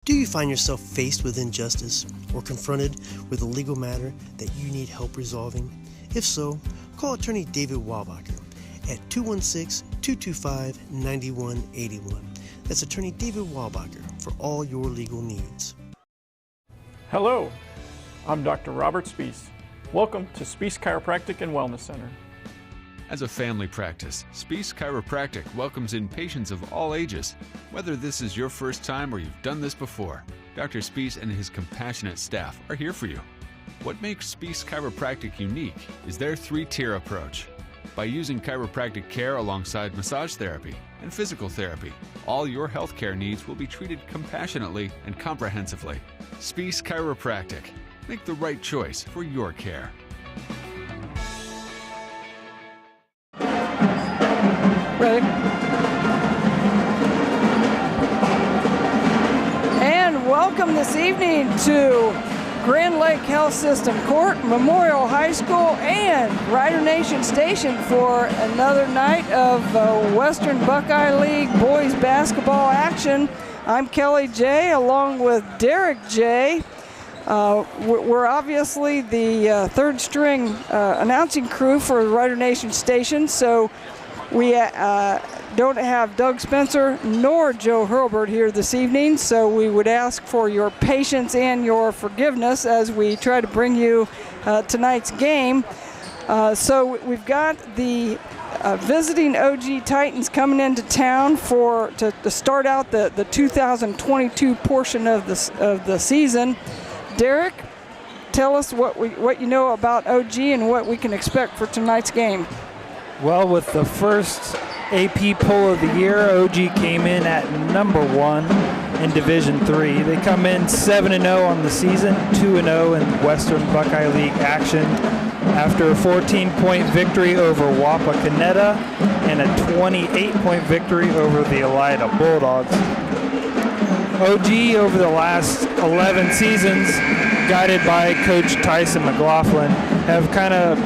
Do you find yourself faced with injustice or confronted with a legal matter that you need help resolving? If so, call attorney David Walbacher at 216-225-9181. That's attorney David Walbacher for all your legal needs. Hello, I'm Dr. Robert Spees. Welcome to Spees Chiropractic and Wellness Center. As a family practice, Spees Chiropractic welcomes in patients of all ages. Whether this is your first time or you've done this before, Dr. Spees and his compassionate staff are here for you. What makes Spees Chiropractic unique is their three-tier approach. By using chiropractic care alongside massage therapy and physical therapy, all your healthcare needs will be treated compassionately and comprehensively. Spees Chiropractic. Make the right choice for your care. Ready? And welcome this evening to Grand Lake Health System Court, Memorial High School, and Rider Nation Station for another night of Western Buckeye League boys basketball action. I'm Kelly J. along with Derek J. We're obviously the third string announcing crew for Rider Nation Station, so we don't have Doug Spencer nor Joe Hurlbert here this evening, so we would ask for your patience and your forgiveness as we try to bring you tonight's game. So we've got the visiting OG Titans coming into town to start out the 2022 portion of the season. Derek, tell us what you know about OG and what we can expect for tonight's game. Well, with the first AP poll of the year, OG came in at number 1 in Division III. They come in 7-0 on the season, 2-0 in Western Buckeye League action after a 14-point victory over Wapakoneta and a 28-point victory over the Elida Bulldogs. OG over the last 11 seasons, guided by Coach Tyson McLaughlin, have kind of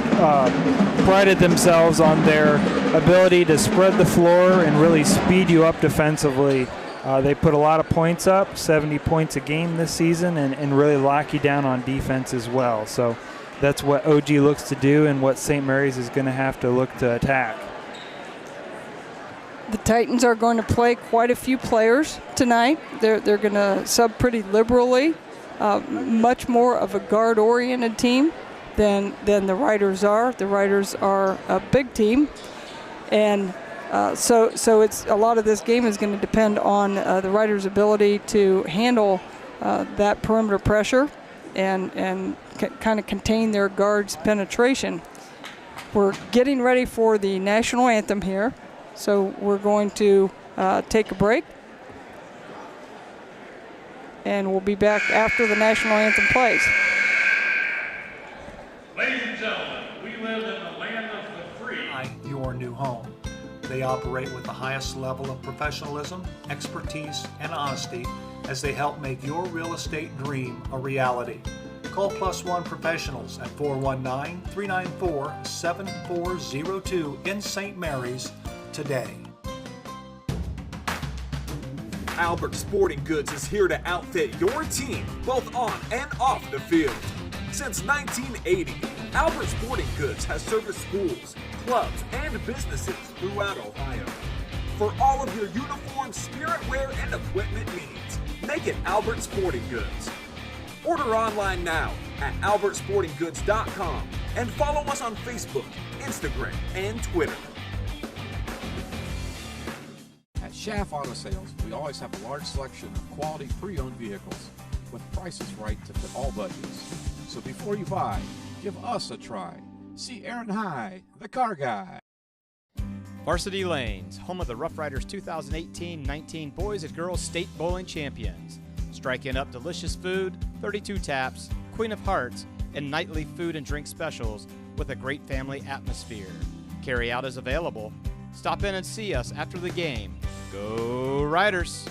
prided themselves on their ability to spread the floor and really speed you up defensively. They put a lot of points up, 70 points a game this season, and really lock you down on defense as well. So that's what OG looks to do and what St. Mary's is going to have to look to attack. The Titans are going to play quite a few players tonight. They're going to sub pretty liberally, much more of a guard-oriented team than the Riders are. The Riders are a big team, and so it's a lot of this game is going to depend on the Riders' ability to handle that perimeter pressure and kind of contain their guards' penetration. We're getting ready for the national anthem here, so we're going to take a break, and we'll be back after the national anthem plays. Ladies and gentlemen, we live in the land of the free. Your new home. They operate with the highest level of professionalism, expertise, and honesty as they help make your real estate dream a reality. Call Plus One Professionals at 419-394-7402 in St. Mary's today. Albert Sporting Goods is here to outfit your team both on and off the field. Since 1980, Albert Sporting Goods has serviced schools, clubs, and businesses throughout Ohio. For all of your uniform, spirit wear, and equipment needs, make it Albert Sporting Goods. Order online now at albertsportinggoods.com and follow us on Facebook, Instagram, and Twitter. At Schaff Auto Sales, we always have a large selection of quality pre-owned vehicles with prices right to fit all budgets. So before you buy, give us a try. See Aaron High, the car guy. Varsity Lanes, home of the Rough Riders 2018-19 Boys and Girls State Bowling Champions. Striking up delicious food, 32 taps, Queen of Hearts, and nightly food and drink specials with a great family atmosphere. Carry out is available. Stop in and see us after the game. Go Riders!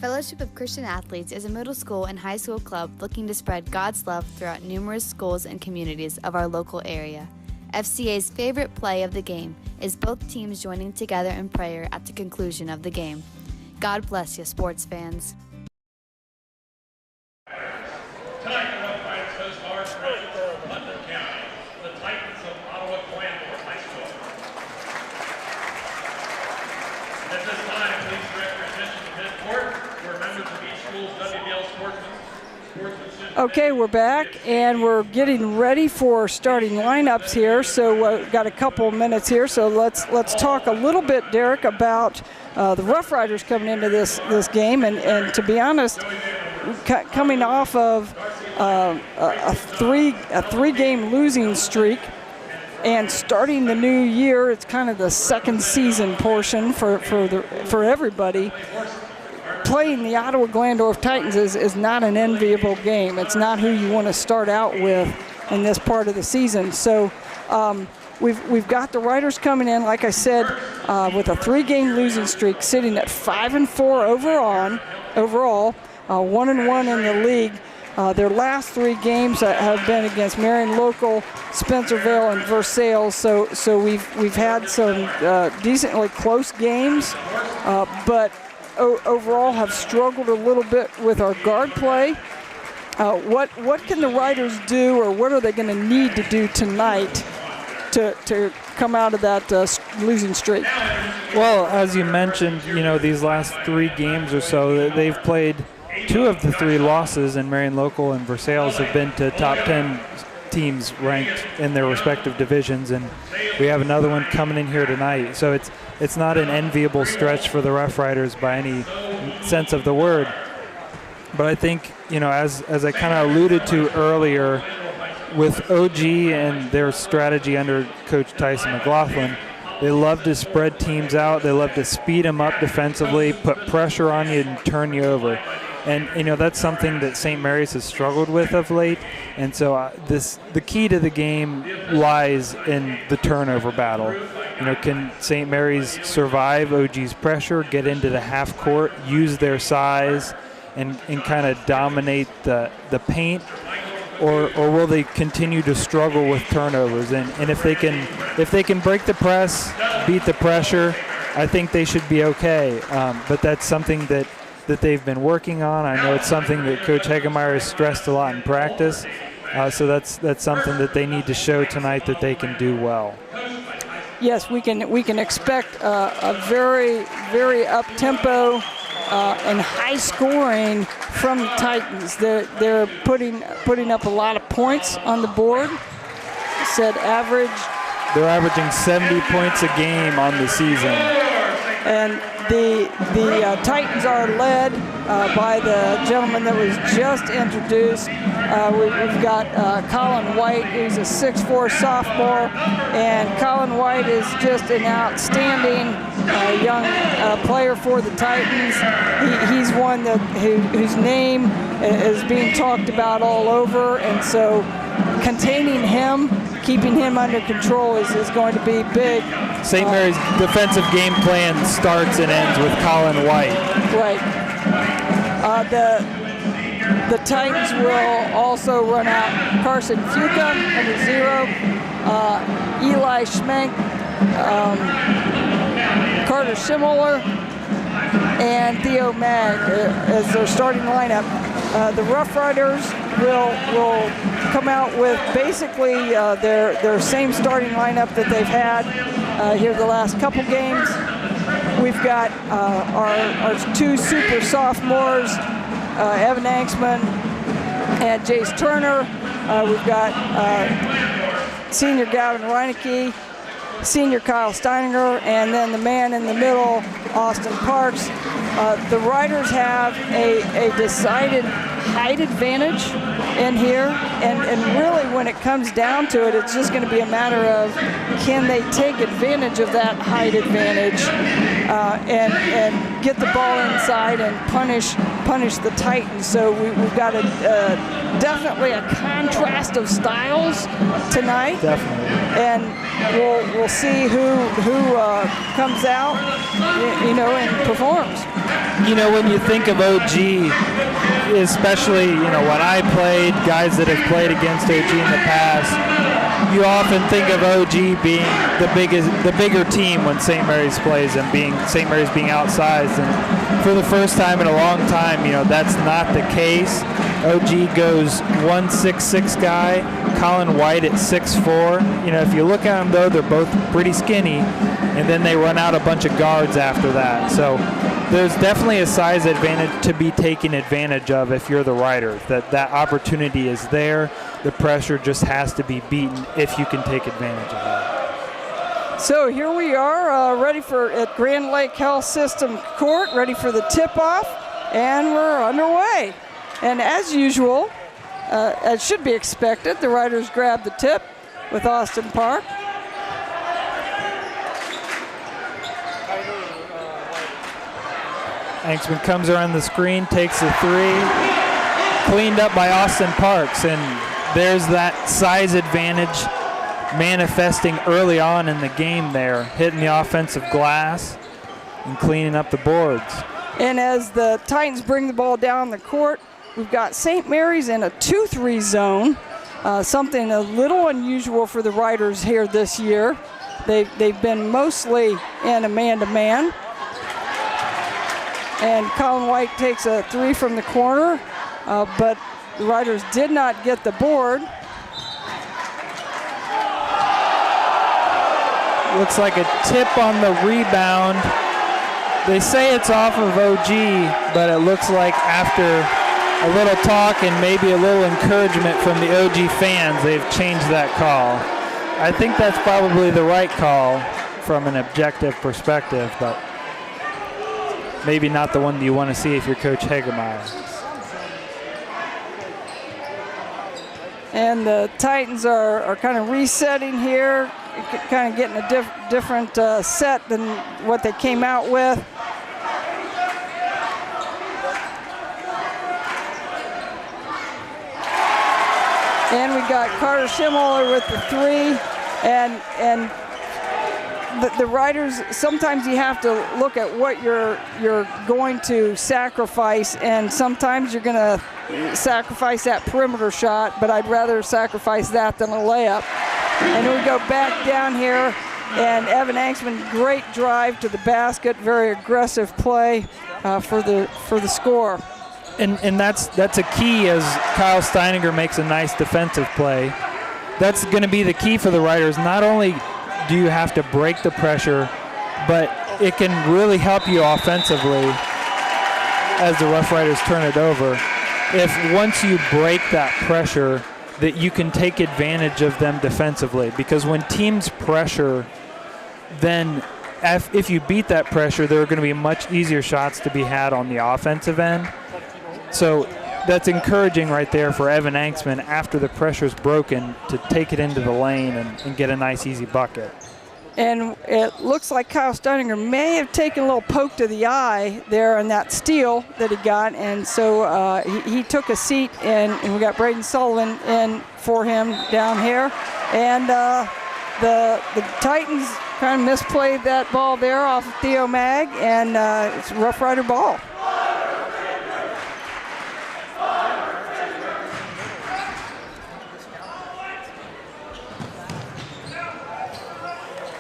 Fellowship of Christian Athletes is a middle school and high school club looking to spread God's love throughout numerous schools and communities of our local area. FCA's favorite play of the game is both teams joining together in prayer at the conclusion of the game. God bless you, sports fans. Okay, we're back, and we're getting ready for starting lineups here. So we've got a couple of minutes here. So let's talk a little bit, Derek, about the Rough Riders coming into this game. And to be honest, coming off of a three-game losing streak, and starting the new year, it's kind of the second season portion for everybody. Playing the Ottawa Glandorf Titans is not an enviable game. It's not who you want to start out with in this part of the season. So we've got the Riders coming in, like I said, with a three-game losing streak, sitting at 5-4 overall, 1-1 in the league. Their last three games have been against Marion Local, Spencerville, and Versailles. So we've had some decently close games, but overall have struggled a little bit with our guard play. What can the Riders do, or what are they going to need to do tonight to come out of that losing streak? Well, as you mentioned, these last three games or so, they've played two of the three losses in Marion Local and Versailles have been to top 10 teams ranked in their respective divisions, and we have another one coming in here tonight. So it's not an enviable stretch for the Rough Riders by any sense of the word. But I think, as I kind of alluded to earlier, with OG and their strategy under Coach Tyson McLaughlin, they love to spread teams out. They love to speed them up defensively, put pressure on you, and turn you over. And, that's something that St. Mary's has struggled with of late. And so the key to the game lies in the turnover battle. Can St. Mary's survive OG's pressure, get into the half court, use their size, and kind of dominate the paint? Or will they continue to struggle with turnovers? And if they can break the press, beat the pressure, I think they should be okay. But that's something that they've been working on. I know it's something that Coach Hegemeyer has stressed a lot in practice. So that's something that they need to show tonight that they can do well. Yes, we can expect a very, very up-tempo and high scoring from the Titans. They're putting up a lot of points on the board. They're averaging 70 points a game on the season. And the Titans are led by the gentleman that was just introduced. We've got Colin White, who's a 6'4" sophomore, and Colin White is just an outstanding young player for the Titans. He's one whose name is being talked about all over, and so containing him, keeping him under control is going to be big. St. Mary's defensive game plan starts and ends with Colin White. Right. The Titans will also run out Carson Fuca, number 0, Eli Schmenk, Carter Schimmeler, and Theo Mag as their starting lineup. The Rough Riders will come out with basically their same starting lineup that they've had here the last couple games. We've got our two super sophomores, Evan Anksman and Jace Turner. We've got senior Gavin Reinecke, senior Kyle Steininger, and then the man in the middle, Austin Parks. The Riders have a decided height advantage in here, and really when it comes down to it, it's just going to be a matter of can they take advantage of that height advantage and get the ball inside and punish the Titans. So we've got definitely a contrast of styles tonight. Definitely. And we'll see who comes out, and performs. When you think of OG, especially, when I played, guys that have played against OG in the past, you often think of OG being the bigger team when St. Mary's plays and St. Mary's being outsized. And for the first time in a long time, that's not the case. OG goes 1.66 guy, Colin White at 6'4". If you look at them though, they're both pretty skinny, and then they run out a bunch of guards after that. So there's definitely a size advantage to be taken advantage of if you're the rider. That opportunity is there. The pressure just has to be beaten if you can take advantage of that. So here we are, ready at Grand Lake Health System Court, ready for the tip-off, and we're underway. And as usual, as should be expected, the riders grab the tip with Austin Park. Hanksman comes around the screen, takes a 3, cleaned up by Austin Parks, and there's that size advantage manifesting early on in the game there, hitting the offensive glass and cleaning up the boards. And as the Titans bring the ball down the court, we've got St. Mary's in a 2-3 zone, something a little unusual for the riders here this year. They've been mostly in a man-to-man. And Colin White takes a 3 from the corner, but the riders did not get the board. Looks like a tip on the rebound. They say it's off of OG, but it looks like after a little talk and maybe a little encouragement from the OG fans, they've changed that call. I think that's probably the right call from an objective perspective, but maybe not the one that you want to see if you're Coach Hagemeyer. And the Titans are kind of resetting here, kind of getting a different set than what they came out with. And we got Carter Schimmeler with the 3, and the riders, sometimes you have to look at what you're going to sacrifice, and sometimes you're going to sacrifice that perimeter shot, but I'd rather sacrifice that than a layup. And we go back down here, and Evan Hanksman, great drive to the basket, very aggressive play for the score. And that's a key as Kyle Steininger makes a nice defensive play. That's going to be the key for the riders. Not only do you have to break the pressure, but it can really help you offensively as the Rough Riders turn it over. If once you break that pressure, that you can take advantage of them defensively. Because when teams pressure, then if you beat that pressure, there are going to be much easier shots to be had on the offensive end. So that's encouraging right there for Evan Hanksman after the pressure's broken to take it into the lane and get a nice easy bucket. And it looks like Kyle Steininger may have taken a little poke to the eye there on that steal that he got, and so he took a seat, and we got Braden Sullivan in for him down here. And the Titans kind of misplayed that ball there off of Theo Mag, and it's a Rough Rider ball.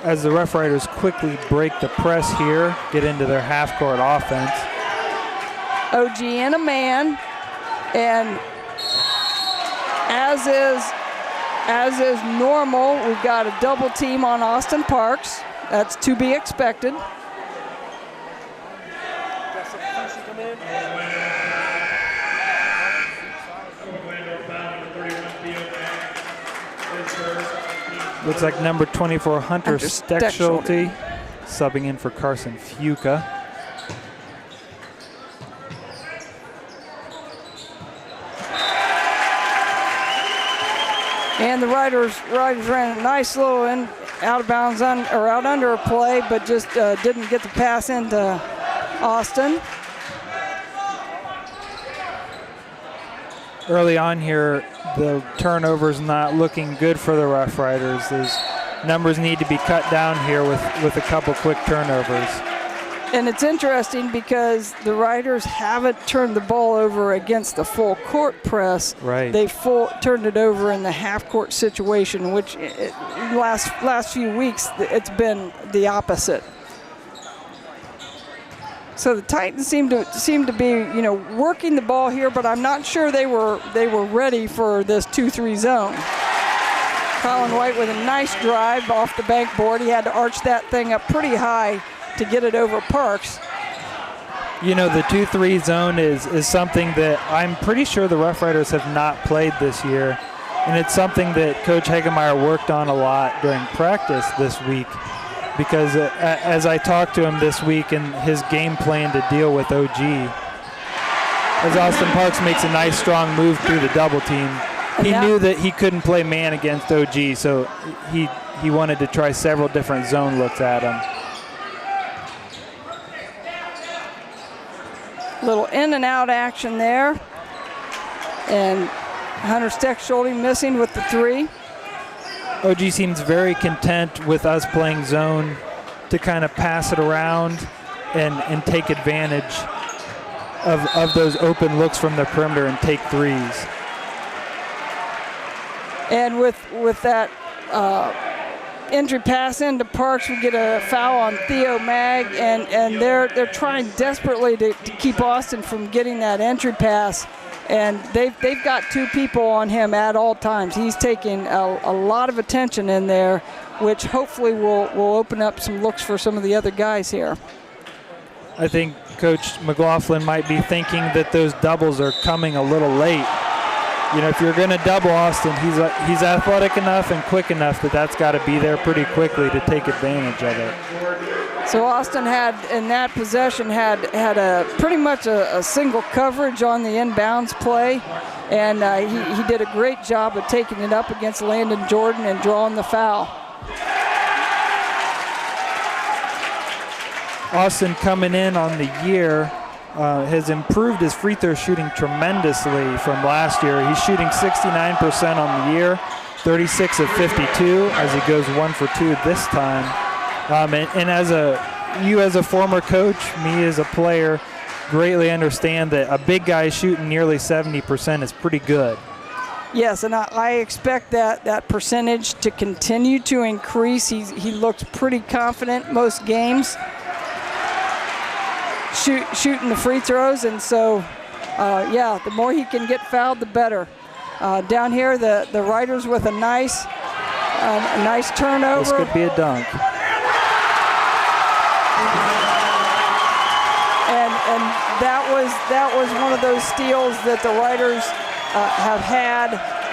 As the Rough Riders quickly break the press here, get into their half-court offense. OG and a man, and as is normal, we've got a double team on Austin Parks. That's to be expected. Looks like number 24, Hunter Steckschulte, subbing in for Carson Fuca. And the Riders ran a nice little out of bounds or out under play, but just didn't get the pass into Austin. Early on here, the turnovers not looking good for the Rough Riders. Those numbers need to be cut down here with a couple quick turnovers. And it's interesting because the Riders haven't turned the ball over against the full court press. Right. They turned it over in the half court situation, which last few weeks it's been the opposite. So the Titans seem to be, working the ball here, but I'm not sure they were ready for this 2-3 zone. Colin White with a nice drive off the backboard. He had to arch that thing up pretty high to get it over Parks. You know, the 2-3 zone is something that I'm pretty sure the Rough Riders have not played this year. And it's something that Coach Hagemeyer worked on a lot during practice this week, because as I talked to him this week and his game plan to deal with OG, as Austin Parks makes a nice strong move through the double team, he knew that he couldn't play man against OG, so he wanted to try several different zone looks at him. Little in and out action there. And Hunter Steckschulte missing with the 3. OG seems very content with us playing zone to kind of pass it around and take advantage of those open looks from the perimeter and take threes. And with that entry pass into Parks, we get a foul on Theo Mag, and they're trying desperately to keep Austin from getting that entry pass. And they've got 2 people on him at all times. He's taking a lot of attention in there, which hopefully will open up some looks for some of the other guys here. I think Coach McLaughlin might be thinking that those doubles are coming a little late. You know, if you're going to double Austin, he's athletic enough and quick enough that's got to be there pretty quickly to take advantage of it. So Austin had, in that possession, had a pretty much a single coverage on the inbounds play, and he did a great job of taking it up against Landon Jordan and drawing the foul. Austin coming in on the year has improved his free throw shooting tremendously from last year. He's shooting 69% on the year, 36 of 52 as he goes 1 for 2 this time. And as a former coach, me as a player, greatly understand that a big guy shooting nearly 70% is pretty good. Yes, and I expect that percentage to continue to increase. He looks pretty confident most games shooting the free throws, and so yeah, the more he can get fouled, the better. Down here, the Riders with a nice turnover. This could be a dunk. And that was one of those steals that the Riders have had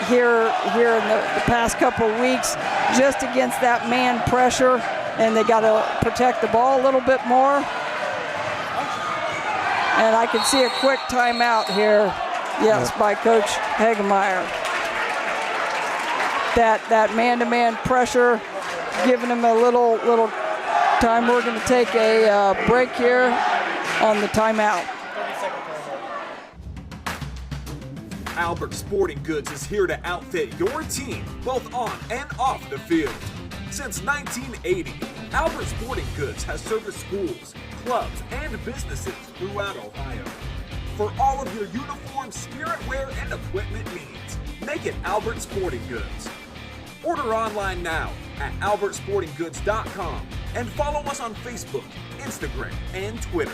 here in the past couple of weeks, just against that man pressure, and they got to protect the ball a little bit more. And I can see a quick timeout here, yes, by Coach Hagemeyer. That man-to-man pressure, giving him a little time. We're going to take a break here on the timeout. Albert Sporting Goods is here to outfit your team, both on and off the field. Since 1980, Albert Sporting Goods has serviced schools, clubs, and businesses throughout Ohio. For all of your uniform, spirit wear, and equipment needs, make it Albert Sporting Goods. Order online now at albertsportinggoods.com and follow us on Facebook, Instagram, and Twitter.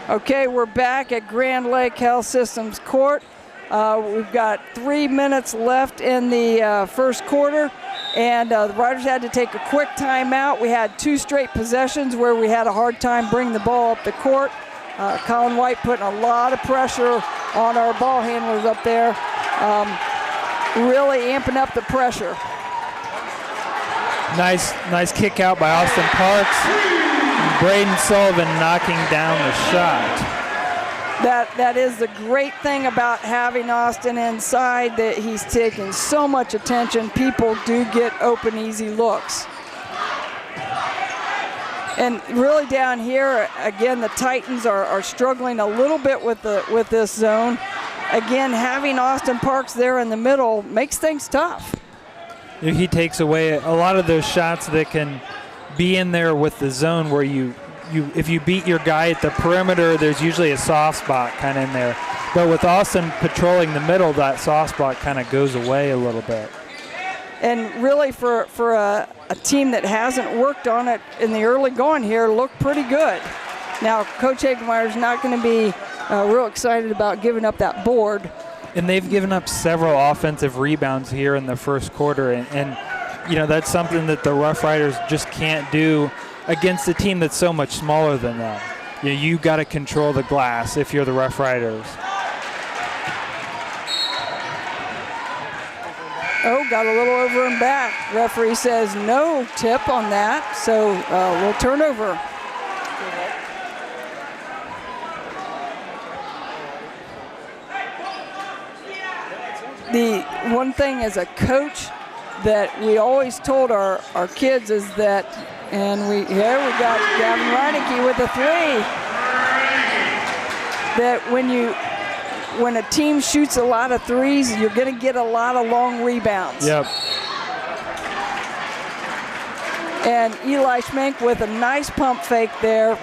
Okay, we're back at Grand Lake Health Systems Court. We've got 3 minutes left in the first quarter, and the Riders had to take a quick timeout. We had 2 straight possessions where we had a hard time bringing the ball up the court. Colin White putting a lot of pressure on our ball handlers up there, really amping up the pressure. Nice kick out by Austin Parks. Braden Sullivan knocking down the shot. That is the great thing about having Austin inside, that he's taking so much attention. People do get open, easy looks. And really down here, again, the Titans are struggling a little bit with this zone. Again, having Austin Parks there in the middle makes things tough. He takes away a lot of those shots that can be in there with the zone, where if you beat your guy at the perimeter, there's usually a soft spot kind of in there. But with Austin patrolling the middle, that soft spot kind of goes away a little bit. And really for a team that hasn't worked on it in the early going here, looked pretty good. Now, Coach Hagemeyer's not going to be real excited about giving up that board. And they've given up several offensive rebounds here in the first quarter, and you know, that's something that the Rough Riders just can't do against a team that's so much smaller than them. You got to control the glass if you're the Rough Riders. Oh, got a little over and back. Referee says no tip on that, so a little turnover. The one thing as a coach that we always told our kids is that, and we got Gavin Reinecke with a 3, that when a team shoots a lot of threes, you're going to get a lot of long rebounds. Yep. And Eli Schmenk with a nice pump fake there.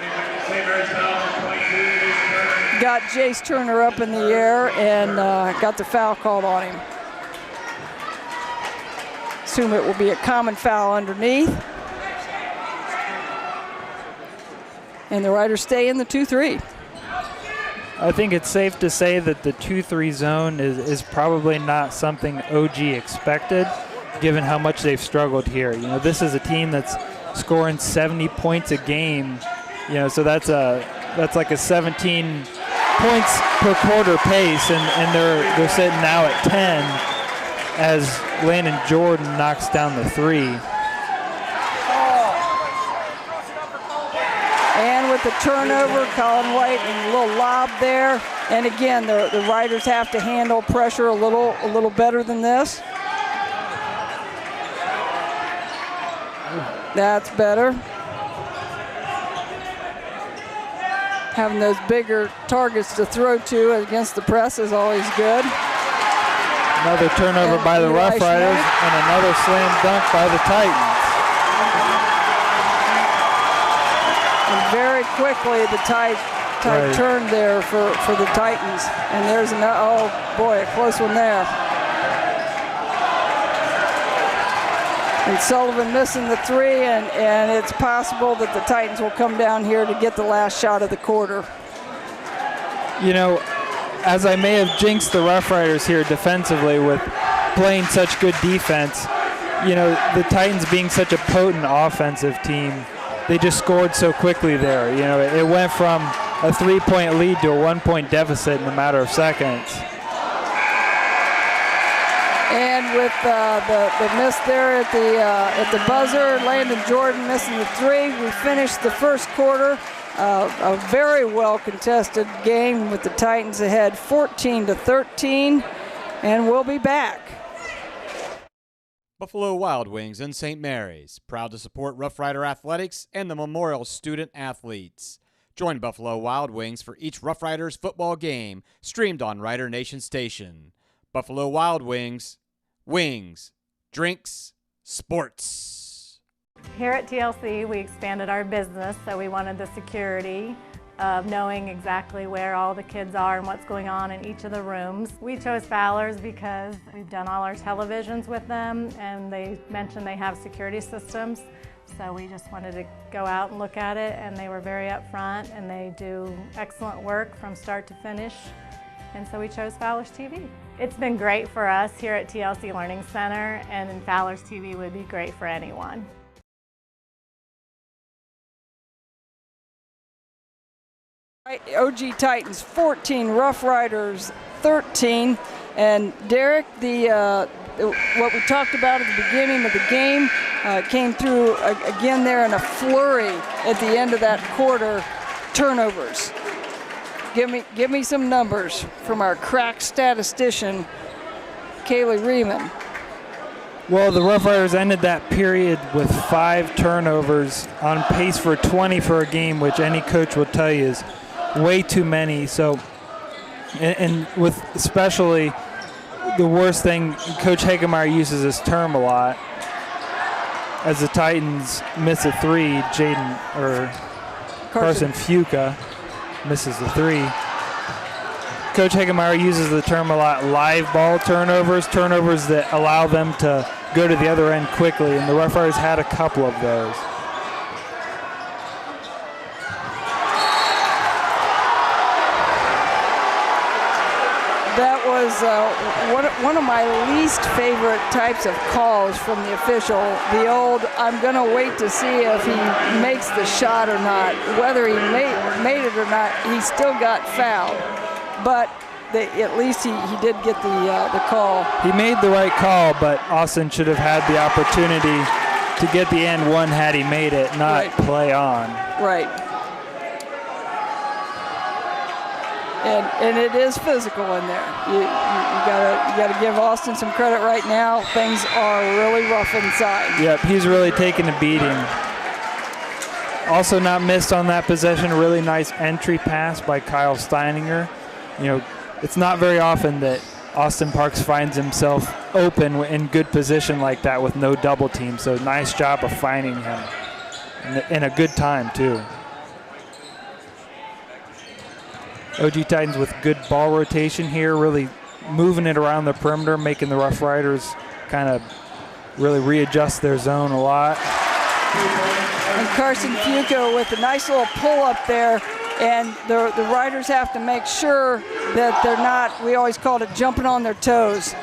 Got Jace Turner up in the air and got the foul called on him. Assume it will be a common foul underneath. And the Riders stay in the 2-3. I think it's safe to say that the 2-3 zone is probably not something OG expected, given how much they've struggled here. This is a team that's scoring 70 points a game. So that's like a 17 points per quarter pace, and they're sitting now at 10 as Landon Jordan knocks down the 3. And with the turnover, Colin White and a little lob there. And again, the Riders have to handle pressure a little better than this. That's better. Having those bigger targets to throw to against the press is always good. Another turnover by the Rough Riders and another slam dunk by the Titans. And very quickly the tide turned there for the Titans. And there's oh boy, a close one there. And Sullivan missing the 3, and it's possible that the Titans will come down here to get the last shot of the quarter. As I may have jinxed the Rough Riders here defensively with playing such good defense, the Titans being such a potent offensive team, they just scored so quickly there. It went from a 3-point lead to a 1-point deficit in a matter of seconds. And with the miss there at the buzzer, Landon Jordan missing the 3, we finished the first quarter. A very well contested game with the Titans ahead 14-13, and we'll be back. Buffalo Wild Wings in St. Mary's, proud to support Rough Rider Athletics and the Memorial Student Athletes. Join Buffalo Wild Wings for each Rough Riders football game streamed on Rider Nation Station. Buffalo Wild Wings, wings, drinks, sports. Here at TLC, we expanded our business, so we wanted the security of knowing exactly where all the kids are and what's going on in each of the rooms. We chose Fowler's because we've done all our televisions with them, and they mentioned they have security systems. So we just wanted to go out and look at it, and they were very upfront, and they do excellent work from start to finish. And so we chose Fowler's TV. It's been great for us here at TLC Learning Center, and Fowler's TV would be great for anyone. OG Titans 14, Rough Riders 13, and Derek, what we talked about at the beginning of the game came through again there in a flurry at the end of that quarter. Turnovers. Give me some numbers from our crack statistician, Kaylee Riemann. Well, the Rough Riders ended that period with 5 turnovers, on pace for 20 for a game, which any coach will tell you is way too many. So, and with especially the worst thing, Coach Hagemeyer uses this term a lot. As the Titans miss a 3, Carson Fuca misses the 3. Coach Hagemeyer uses the term a lot, live ball turnovers that allow them to go to the other end quickly, and the Rough Riders had a couple of those. That was one of my least favorite types of calls from the official. The old, I'm going to wait to see if he makes the shot or not. Whether he made it or not, he still got fouled. But at least he did get the call. He made the right call, but Austin should have had the opportunity to get the and one had he made it, not play on. Right. And it is physical in there. You gotta give Austin some credit right now. Things are really rough inside. Yep, he's really taking a beating. Also not missed on that possession, a really nice entry pass by Kyle Steininger. You know, it's not very often that Austin Parks finds himself open in good position like that with no double team. So nice job of finding him in a good time too. OG Titans with good ball rotation here, really moving it around the perimeter, making the Rough Riders kind of really readjust their zone a lot. And Carson Fuco with a nice little pull up there, and the Riders have to make sure that they're not, we always call it jumping on their toes,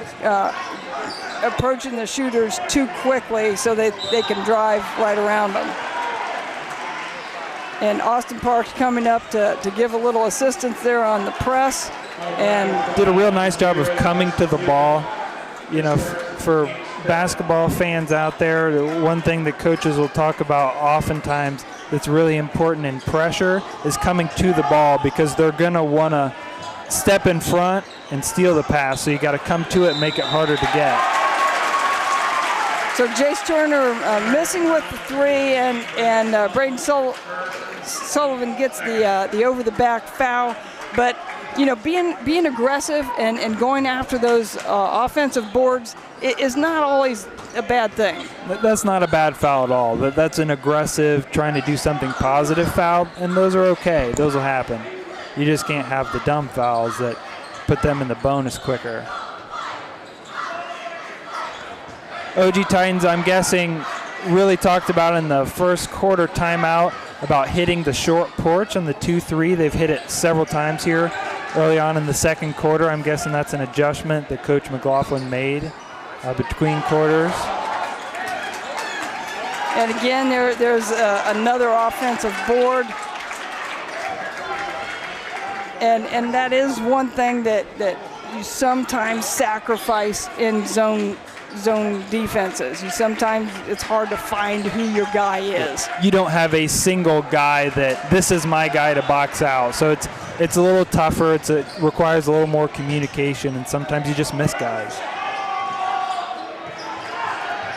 approaching the shooters too quickly so they can drive right around them. And Austin Parks coming up to give a little assistance there on the press. And did a real nice job of coming to the ball. You know, for basketball fans out there, the one thing that coaches will talk about oftentimes that's really important in pressure is coming to the ball, because they're going to want to step in front and steal the pass. So you got to come to it and make it harder to get. So Jace Turner missing with the three, and Braden Sullivan gets the over the back foul. But you know, being aggressive and going after those offensive boards is not always a bad thing. That's not a bad foul at all. That's an aggressive, trying to do something positive foul, and those are okay. Those will happen. You just can't have the dumb fouls that put them in the bonus quicker. OG Titans, I'm guessing, really talked about in the first quarter timeout about hitting the short porch on the 2-3. They've hit it several times here early on in the second quarter. I'm guessing that's an adjustment that Coach McLaughlin made between quarters. And again, there's another offensive board. And that is one thing that you sometimes sacrifice in zone defenses. Sometimes it's hard to find who your guy is. You don't have a single guy that this is my guy to box out. So it's a little tougher. It requires a little more communication, and sometimes you just miss guys.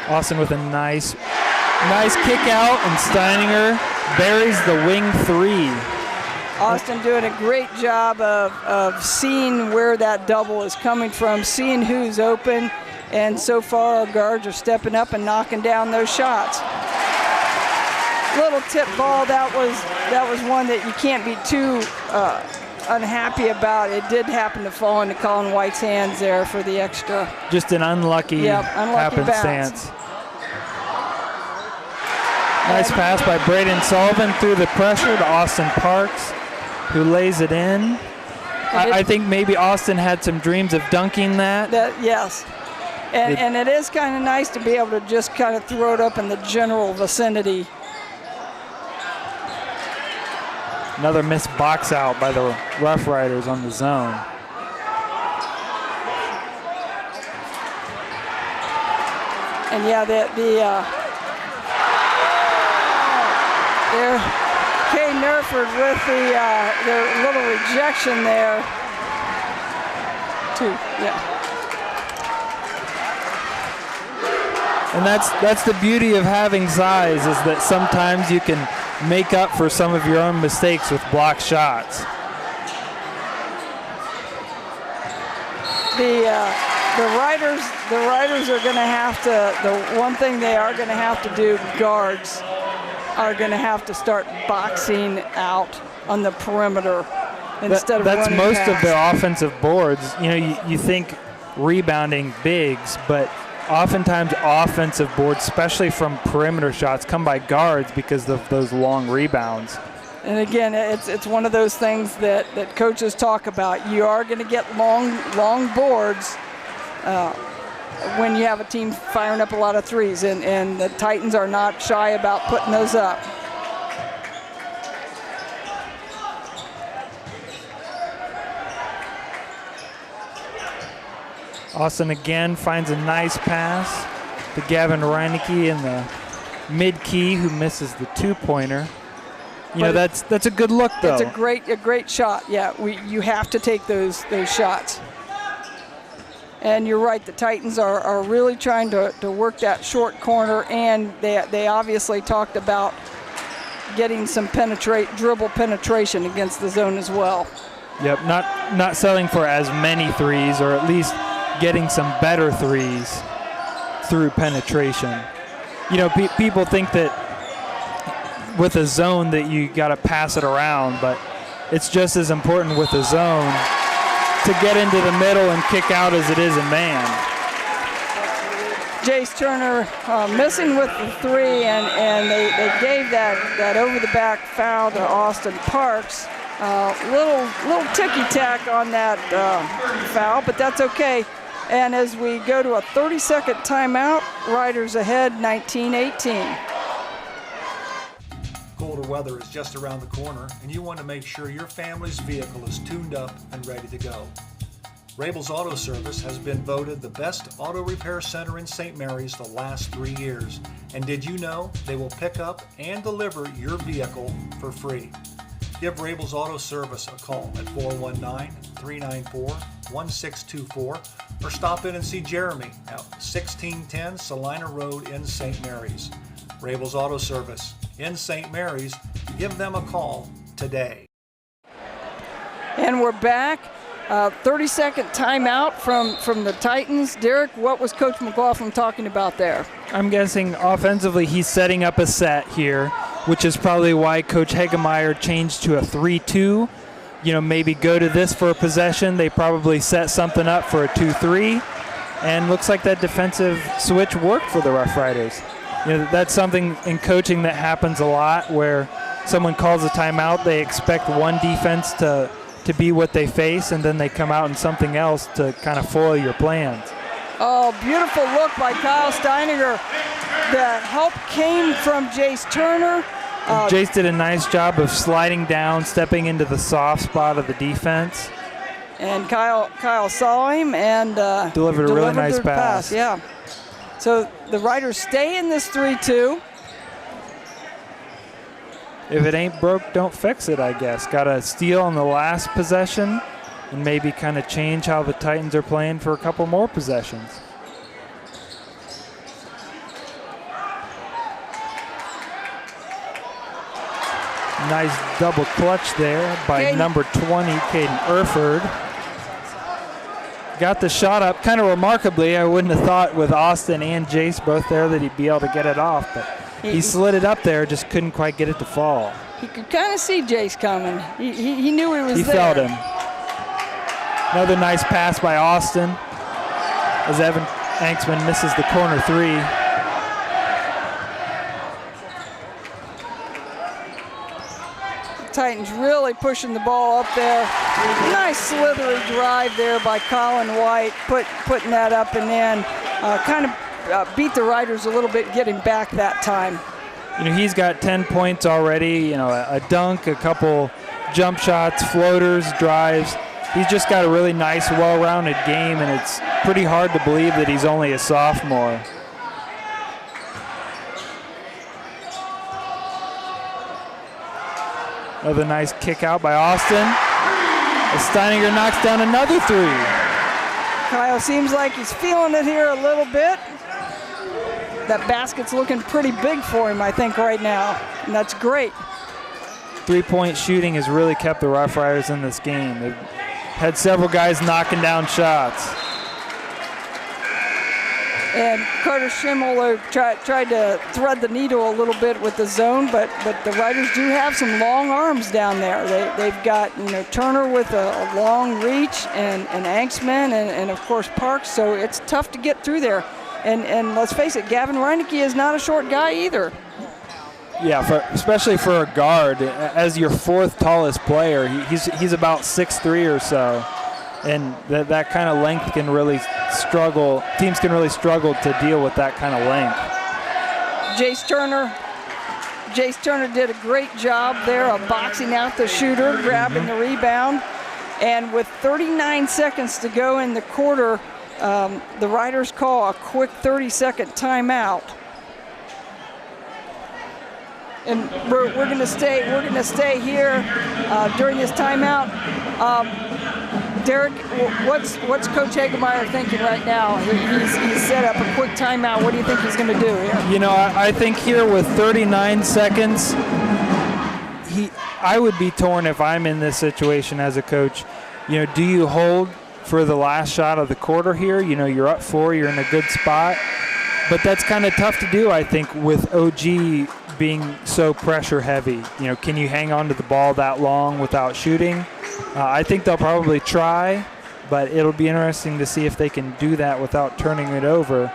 Austin with a nice kick out, and Steininger buries the wing three. Austin doing a great job of seeing where that double is coming from, seeing who's open. And so far, our guards are stepping up and knocking down those shots. Little tip ball, that was one that you can't be too unhappy about. It did happen to fall into Colin White's hands there for the extra. Just an unlucky happenstance. Nice pass by Braden Sullivan through the pressure to Austin Parks, who lays it in. I think maybe Austin had some dreams of dunking that. Yes. And it is kind of nice to be able to just kind of throw it up in the general vicinity. Another missed box out by the Rough Riders on the zone. And yeah, Kay Nerford with the little rejection there. Yeah. And that's the beauty of having size, is that sometimes you can make up for some of your own mistakes with block shots. The Riders are going to have to, the one thing they are going to have to do, guards are going to have to start boxing out on the perimeter instead of running most past. Of their offensive boards. You know, you think rebounding bigs, but oftentimes offensive boards, especially from perimeter shots, come by guards because of those long rebounds. And again, it's one of those things that coaches talk about. You are going to get long boards when you have a team firing up a lot of threes, and the Titans are not shy about putting those up. Austin again finds a nice pass to Gavin Reinecke in the mid-key, who misses the two-pointer. You know, that's a good look, though. It's a great shot. Yeah, you have to take those shots. And you're right, the Titans are really trying to work that short corner, and they obviously talked about getting some dribble penetration against the zone as well. Yep, not settling for as many threes, or at least getting some better threes through penetration. You know, people think that with a zone that you got to pass it around, but it's just as important with a zone to get into the middle and kick out as it is in man. Jace Turner missing with the three, and they gave that over-the-back foul to Austin Parks. Little ticky-tack on that foul, but that's okay. And as we go to a 30-second timeout, Riders ahead 19-18. Colder weather is just around the corner, and you want to make sure your family's vehicle is tuned up and ready to go. Rabel's Auto Service has been voted the best auto repair center in St. Mary's the last 3 years. And did you know they will pick up and deliver your vehicle for free? Give Rabel's Auto Service a call at 419-394-1624 or stop in and see Jeremy at 1610 Salina Road in St. Mary's. Rabel's Auto Service in St. Mary's. Give them a call today. And we're back. 30-second timeout from the Titans. Derek, what was Coach McLaughlin talking about there? I'm guessing offensively he's setting up a set here, which is probably why Coach Hegemeyer changed to a 3-2. You know, maybe go to this for a possession. They probably set something up for a 2-3. And looks like that defensive switch worked for the Rough Riders. You know, that's something in coaching that happens a lot, where someone calls a timeout, they expect one defense to be what they face, and then they come out in something else to kind of foil your plans. Oh, beautiful look by Kyle Steininger. The help came from Jace Turner. Jace did a nice job of sliding down, stepping into the soft spot of the defense. And Kyle saw him and delivered a really nice pass. Yeah. So the Riders stay in this 3-2. If it ain't broke, don't fix it, I guess. Got a steal on the last possession and maybe kind of change how the Titans are playing for a couple more possessions. Nice double clutch there by number 20, Caden Erford. Got the shot up kind of remarkably. I wouldn't have thought with Austin and Jace both there that he'd be able to get it off, but he slid it up there, just couldn't quite get it to fall. He could kind of see Jace coming. He knew he was there. He felt him. Another nice pass by Austin as Evan Anksman misses the corner three. Titans really pushing the ball up there. Nice slithery drive there by Colin White, putting that up and then kind of beat the Riders a little bit getting back that time. You know, he's got 10 points already, you know, a dunk, a couple jump shots, floaters, drives. He's just got a really nice, well-rounded game, and it's pretty hard to believe that he's only a sophomore. Another nice kick out by Austin. As Steininger knocks down another three. Kyle seems like he's feeling it here a little bit. That basket's looking pretty big for him, I think, right now, and that's great. Three-point shooting has really kept the Rough Riders in this game. They've had several guys knocking down shots. And Carter Schimmel tried to thread the needle a little bit with the zone, but the Riders do have some long arms down there. They've got, you know, Turner with a long reach, and Anksman, and of course Parks. So it's tough to get through there. And let's face it, Gavin Reinecke is not a short guy either. Yeah, especially for a guard, as your fourth tallest player, he's about 6'3" or so, and that kind of length can really struggle. Teams can really struggle to deal with that kind of length. Jace Turner did a great job there of boxing out the shooter, grabbing the rebound, and with 39 seconds to go in the quarter, the Riders call a quick 30-second timeout. And we're going to stay here during this timeout. Derek, what's Coach Hagemeyer thinking right now? He's set up a quick timeout. What do you think he's going to do here? You know, I think here with 39 seconds, I would be torn if I'm in this situation as a coach. You know, do you hold for the last shot of the quarter here? You know, you're up 4, you're in a good spot. But that's kind of tough to do, I think, with OG being so pressure heavy. You know, can you hang on to the ball that long without shooting? I think they'll probably try, but it'll be interesting to see if they can do that without turning it over.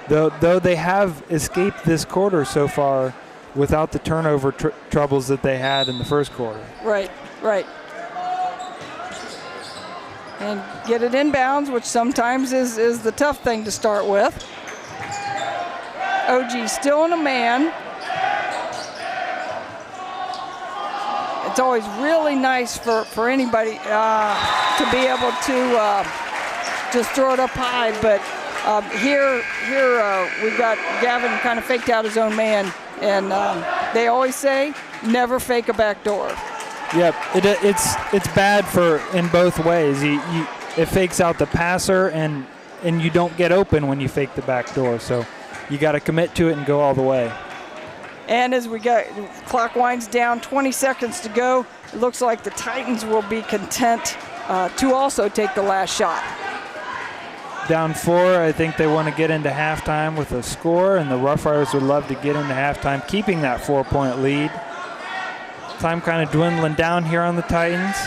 Though they have escaped this quarter so far without the turnover troubles that they had in the first quarter. Right. And get it inbounds, which sometimes is the tough thing to start with. OG still in a man. It's always really nice for anybody to be able to just throw it up high, but here we've got Gavin kind of faked out his own man, and they always say never fake a back door. Yep, it's bad in both ways. It fakes out the passer, and you don't get open when you fake the back door. So you got to commit to it and go all the way. And as clock winds down, 20 seconds to go, it looks like the Titans will be content to also take the last shot. Down 4, I think they want to get into halftime with a score, and the Rough Riders would love to get into halftime, keeping that 4-point lead. Time kind of dwindling down here on the Titans.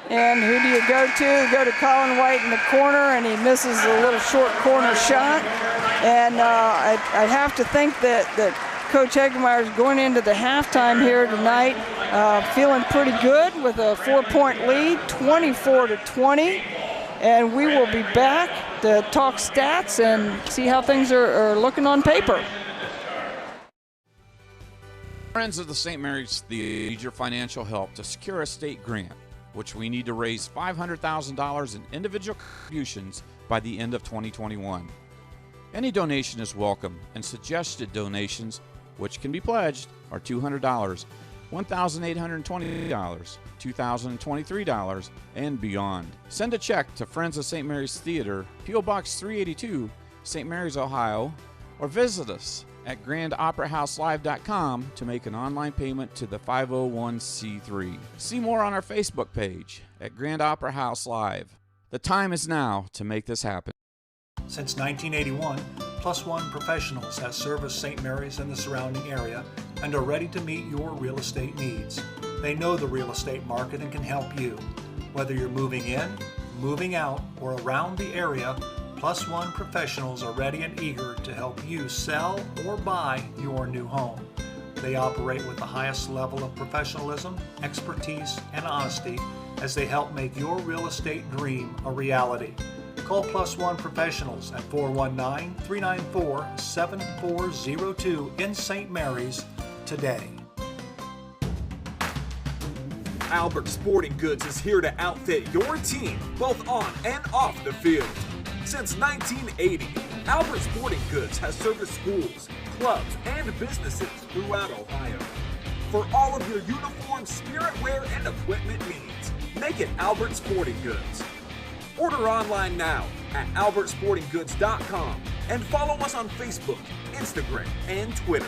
And who do you go to? You go to Colin White in the corner, and he misses a little short corner shot. And I have to think that Coach Hagemeyer is going into the halftime here tonight feeling pretty good with a 4-point lead, 24-20. And we will be back to talk stats and see how things are looking on paper. Friends of the St. Mary's Theater need your financial help to secure a state grant, which we need to raise $500,000 in individual contributions by the end of 2021. Any donation is welcome, and suggested donations, which can be pledged, are $200, $1,820, $2,023, and beyond. Send a check to Friends of St. Mary's Theater, P.O. Box 382, St. Mary's, Ohio, or visit us at grandoperahouselive.com to make an online payment to the 501c3. See more on our Facebook page at Grand Opera House Live. The time is now to make this happen. Since 1981, Plus One Professionals has serviced St. Mary's and the surrounding area and are ready to meet your real estate needs. They know the real estate market and can help you. Whether you're moving in, moving out, or around the area, Plus One Professionals are ready and eager to help you sell or buy your new home. They operate with the highest level of professionalism, expertise, and honesty as they help make your real estate dream a reality. Call Plus One Professionals at 419-394-7402 in St. Mary's today. Albert Sporting Goods is here to outfit your team, both on and off the field. Since 1980, Albert Sporting Goods has serviced schools, clubs, and businesses throughout Ohio. For all of your uniform, spirit wear, and equipment needs, make it Albert Sporting Goods. Order online now at albertsportinggoods.com and follow us on Facebook, Instagram, and Twitter.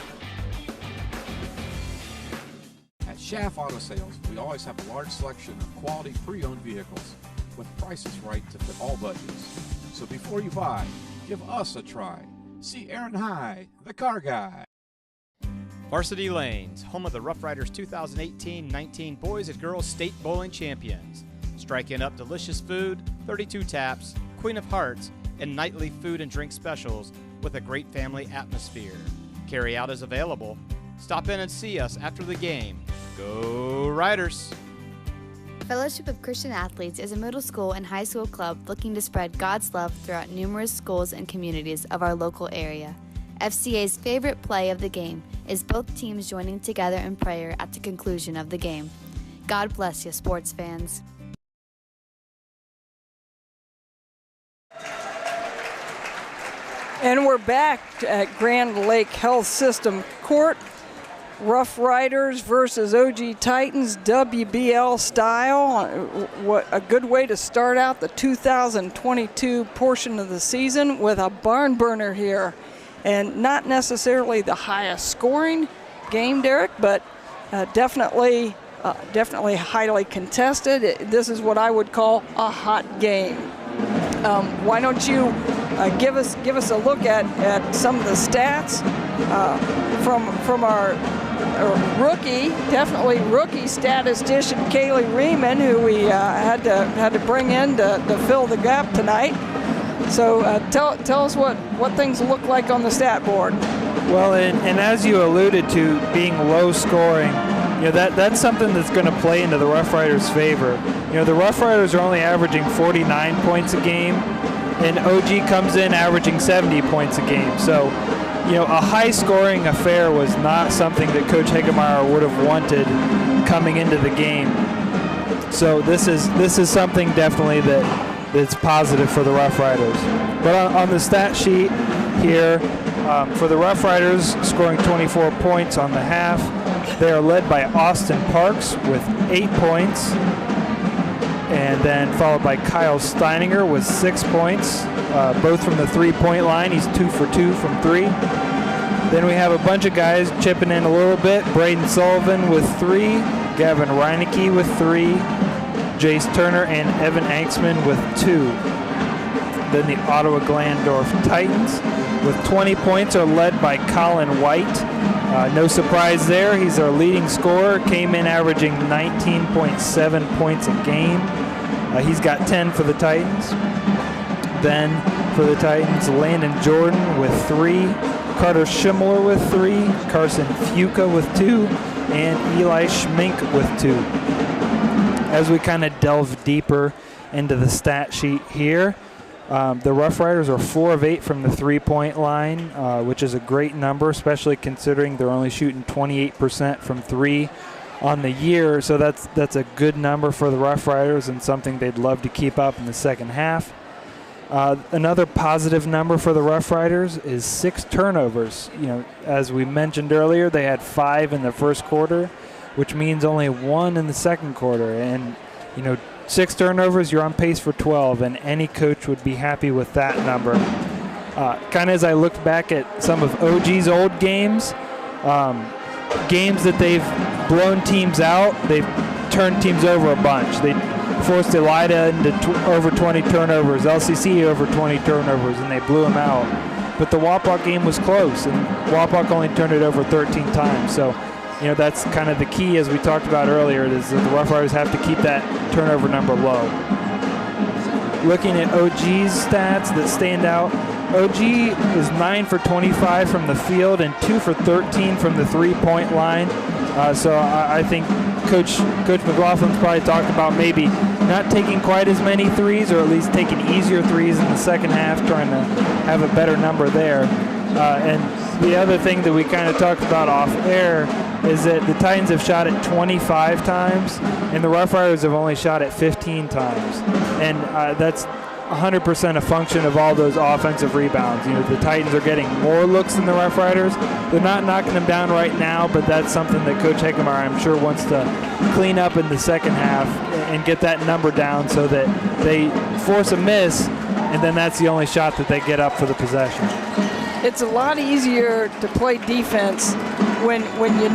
At Schaff Auto Sales, we always have a large selection of quality pre-owned vehicles with prices right to fit all budgets. So before you buy, give us a try. See Aaron High, the car guy. Varsity Lanes, home of the Rough Riders 2018-19 Boys and Girls State Bowling Champions. Striking up delicious food, 32 taps, Queen of Hearts, and nightly food and drink specials with a great family atmosphere. Carry out is available. Stop in and see us after the game. Go Riders! Fellowship of Christian Athletes is a middle school and high school club looking to spread God's love throughout numerous schools and communities of our local area. FCA's favorite play of the game is both teams joining together in prayer at the conclusion of the game. God bless you, sports fans. And we're back at Grand Lake Health System Court. Rough Riders versus OG Titans, WBL style. What a good way to start out the 2022 portion of the season with a barn burner here. And not necessarily the highest scoring game, Derek, but definitely highly contested. This is what I would call a hot game. Why don't you give us a look at some of the stats from our rookie, definitely rookie statistician Kaylee Riemann, who we had to bring in to fill the gap tonight. So tell us what things look like on the stat board. Well, and as you alluded to, being low scoring, that's something that's going to play into the Rough Riders' favor. The Rough Riders are only averaging 49 points a game, and OG comes in averaging 70 points a game. So, a high-scoring affair was not something that Coach Hegemeyer would have wanted coming into the game. So this is something definitely that's positive for the Rough Riders. But on the stat sheet here, for the Rough Riders, scoring 24 points on the half, they are led by Austin Parks with 8 points, and then followed by Kyle Steininger with 6 points, both from the three-point line. He's 2 for 2 from 3. Then we have a bunch of guys chipping in a little bit. Braden Sullivan with 3, Gavin Reinecke with 3, Jace Turner and Evan Anksman with 2. Then the Ottawa Glandorf Titans with 20 points are led by Colin White. No surprise there. He's our leading scorer. Came in averaging 19.7 points a game. He's got 10 for the Titans. Then for the Titans, Landon Jordan with 3, Carter Schimmler with 3, Carson Fuca with 2, and Eli Schmink with 2. As we kind of delve deeper into the stat sheet here, the Rough Riders are 4 of 8 from the three-point line, which is a great number, especially considering they're only shooting 28% from 3 on the year. So that's a good number for the Rough Riders and something they'd love to keep up in the second half. Another positive number for the Rough Riders is 6 turnovers. As we mentioned earlier, they had 5 in the first quarter, which means only 1 in the second quarter. And 6 turnovers, you're on pace for 12, and any coach would be happy with that number. Kind of as I looked back at some of OG's old games, games that they've blown teams out, they've turned teams over a bunch. They forced Elida into over 20 turnovers, LCC over 20 turnovers, and they blew them out. But the Wapak game was close, and Wapak only turned it over 13 times. So, that's kind of the key, as we talked about earlier, is that the Rough Riders have to keep that turnover number low. Looking at OG's stats that stand out, OG is 9 for 25 from the field and 2 for 13 from the three-point line. So I think Coach McLaughlin's probably talked about maybe not taking quite as many threes, or at least taking easier threes in the second half, trying to have a better number there. And the other thing that we kind of talked about off air is that the Titans have shot it 25 times, and the Rough Riders have only shot it 15 times. And that's 100% a function of all those offensive rebounds. The Titans are getting more looks than the Rough Riders. They're not knocking them down right now, but that's something that Coach Hegemeyer, I'm sure, wants to clean up in the second half and get that number down so that they force a miss, and then that's the only shot that they get up for the possession. It's a lot easier to play defense when you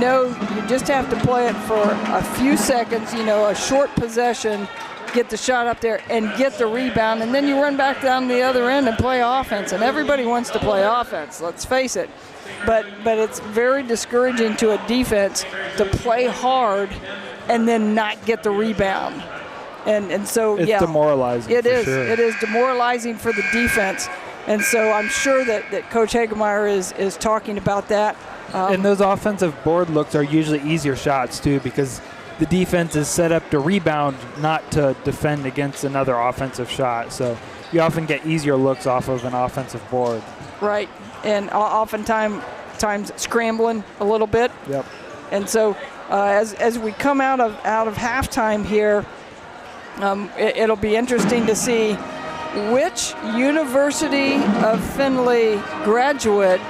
just have to play it for a few seconds, a short possession, get the shot up there and get the rebound, and then you run back down the other end and play offense. And everybody wants to play offense, let's face it. But it's very discouraging to a defense to play hard and then not get the rebound. And so, it's demoralizing. It is. Sure. It is demoralizing for the defense. And so I'm sure that Coach Hegemeyer is talking about that And those offensive board looks are usually easier shots, too, because the defense is set up to rebound, not to defend against another offensive shot. So you often get easier looks off of an offensive board. Right, and oftentimes scrambling a little bit. Yep. And so as we come out of halftime here, it'll be interesting to see which University of Findlay graduate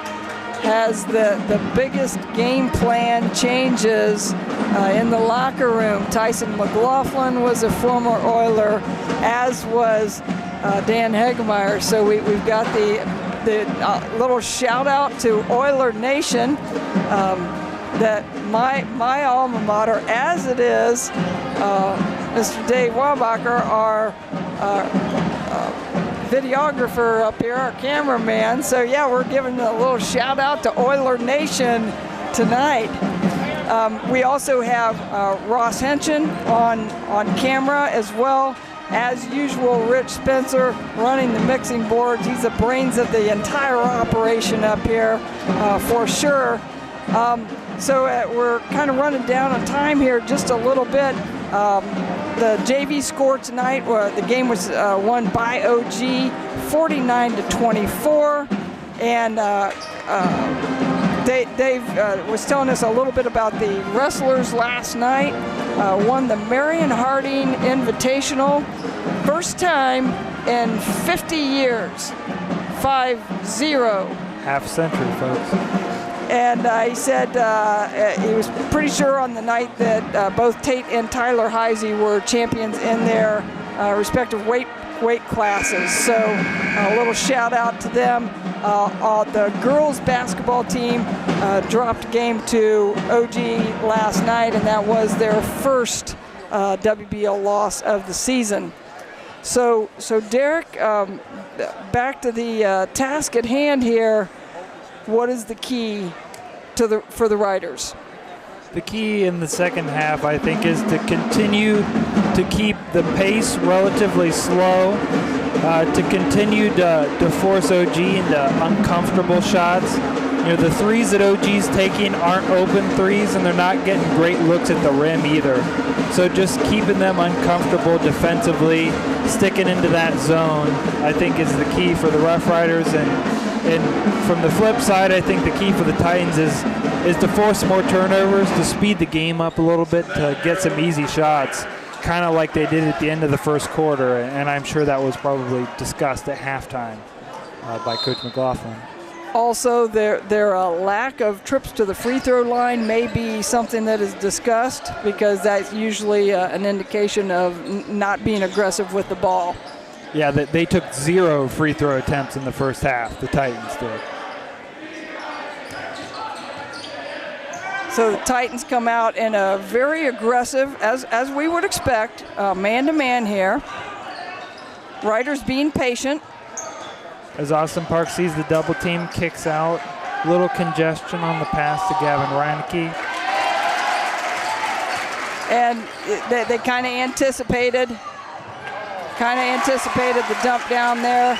has the biggest game plan changes in the locker room. Tyson McLaughlin was a former Oiler, as was Dan Hegemeyer. So we've got the little shout out to Oiler Nation, that my alma mater, as it is Mr. Dave Wabacher, our videographer up here, our cameraman. So yeah, we're giving a little shout out to Oiler Nation tonight. We also have Ross Henshin on camera as well. As usual, Rich Spencer running the mixing boards. He's the brains of the entire operation up here for sure. So we're kind of running down on time here just a little bit. The JV score tonight, the game was won by OG 49-24. And Dave was telling us a little bit about the wrestlers last night. Won the Marion Harding Invitational. First time in 50 years. 5-0. Half century, folks. And he said he was pretty sure on the night that both Tate and Tyler Heisey were champions in their respective weight classes. So a little shout out to them. The girls basketball team dropped game to OG last night, and that was their first WBL loss of the season. So Derek, back to the task at hand here. What is the key for the Riders? The key in the second half, I think, is to continue to keep the pace relatively slow, to continue to force OG into uncomfortable shots. You know, the threes that OG's taking aren't open threes, and they're not getting great looks at the rim either. So just keeping them uncomfortable defensively, sticking into that zone, I think is the key for the Rough Riders. And from the flip side, I think the key for the Titans is to force more turnovers, to speed the game up a little bit, to get some easy shots, kind of like they did at the end of the first quarter. And I'm sure that was probably discussed at halftime by Coach McLaughlin. Also, their lack of trips to the free throw line may be something that is discussed, because that's usually an indication of not being aggressive with the ball. Yeah, they took 0 free throw attempts in the first half, the Titans did. So the Titans come out in a very aggressive, as we would expect, man-to-man here. Riders being patient. As Austin Park sees the double team, kicks out. Little congestion on the pass to Gavin Reineke. And they kind of anticipated the dump down there.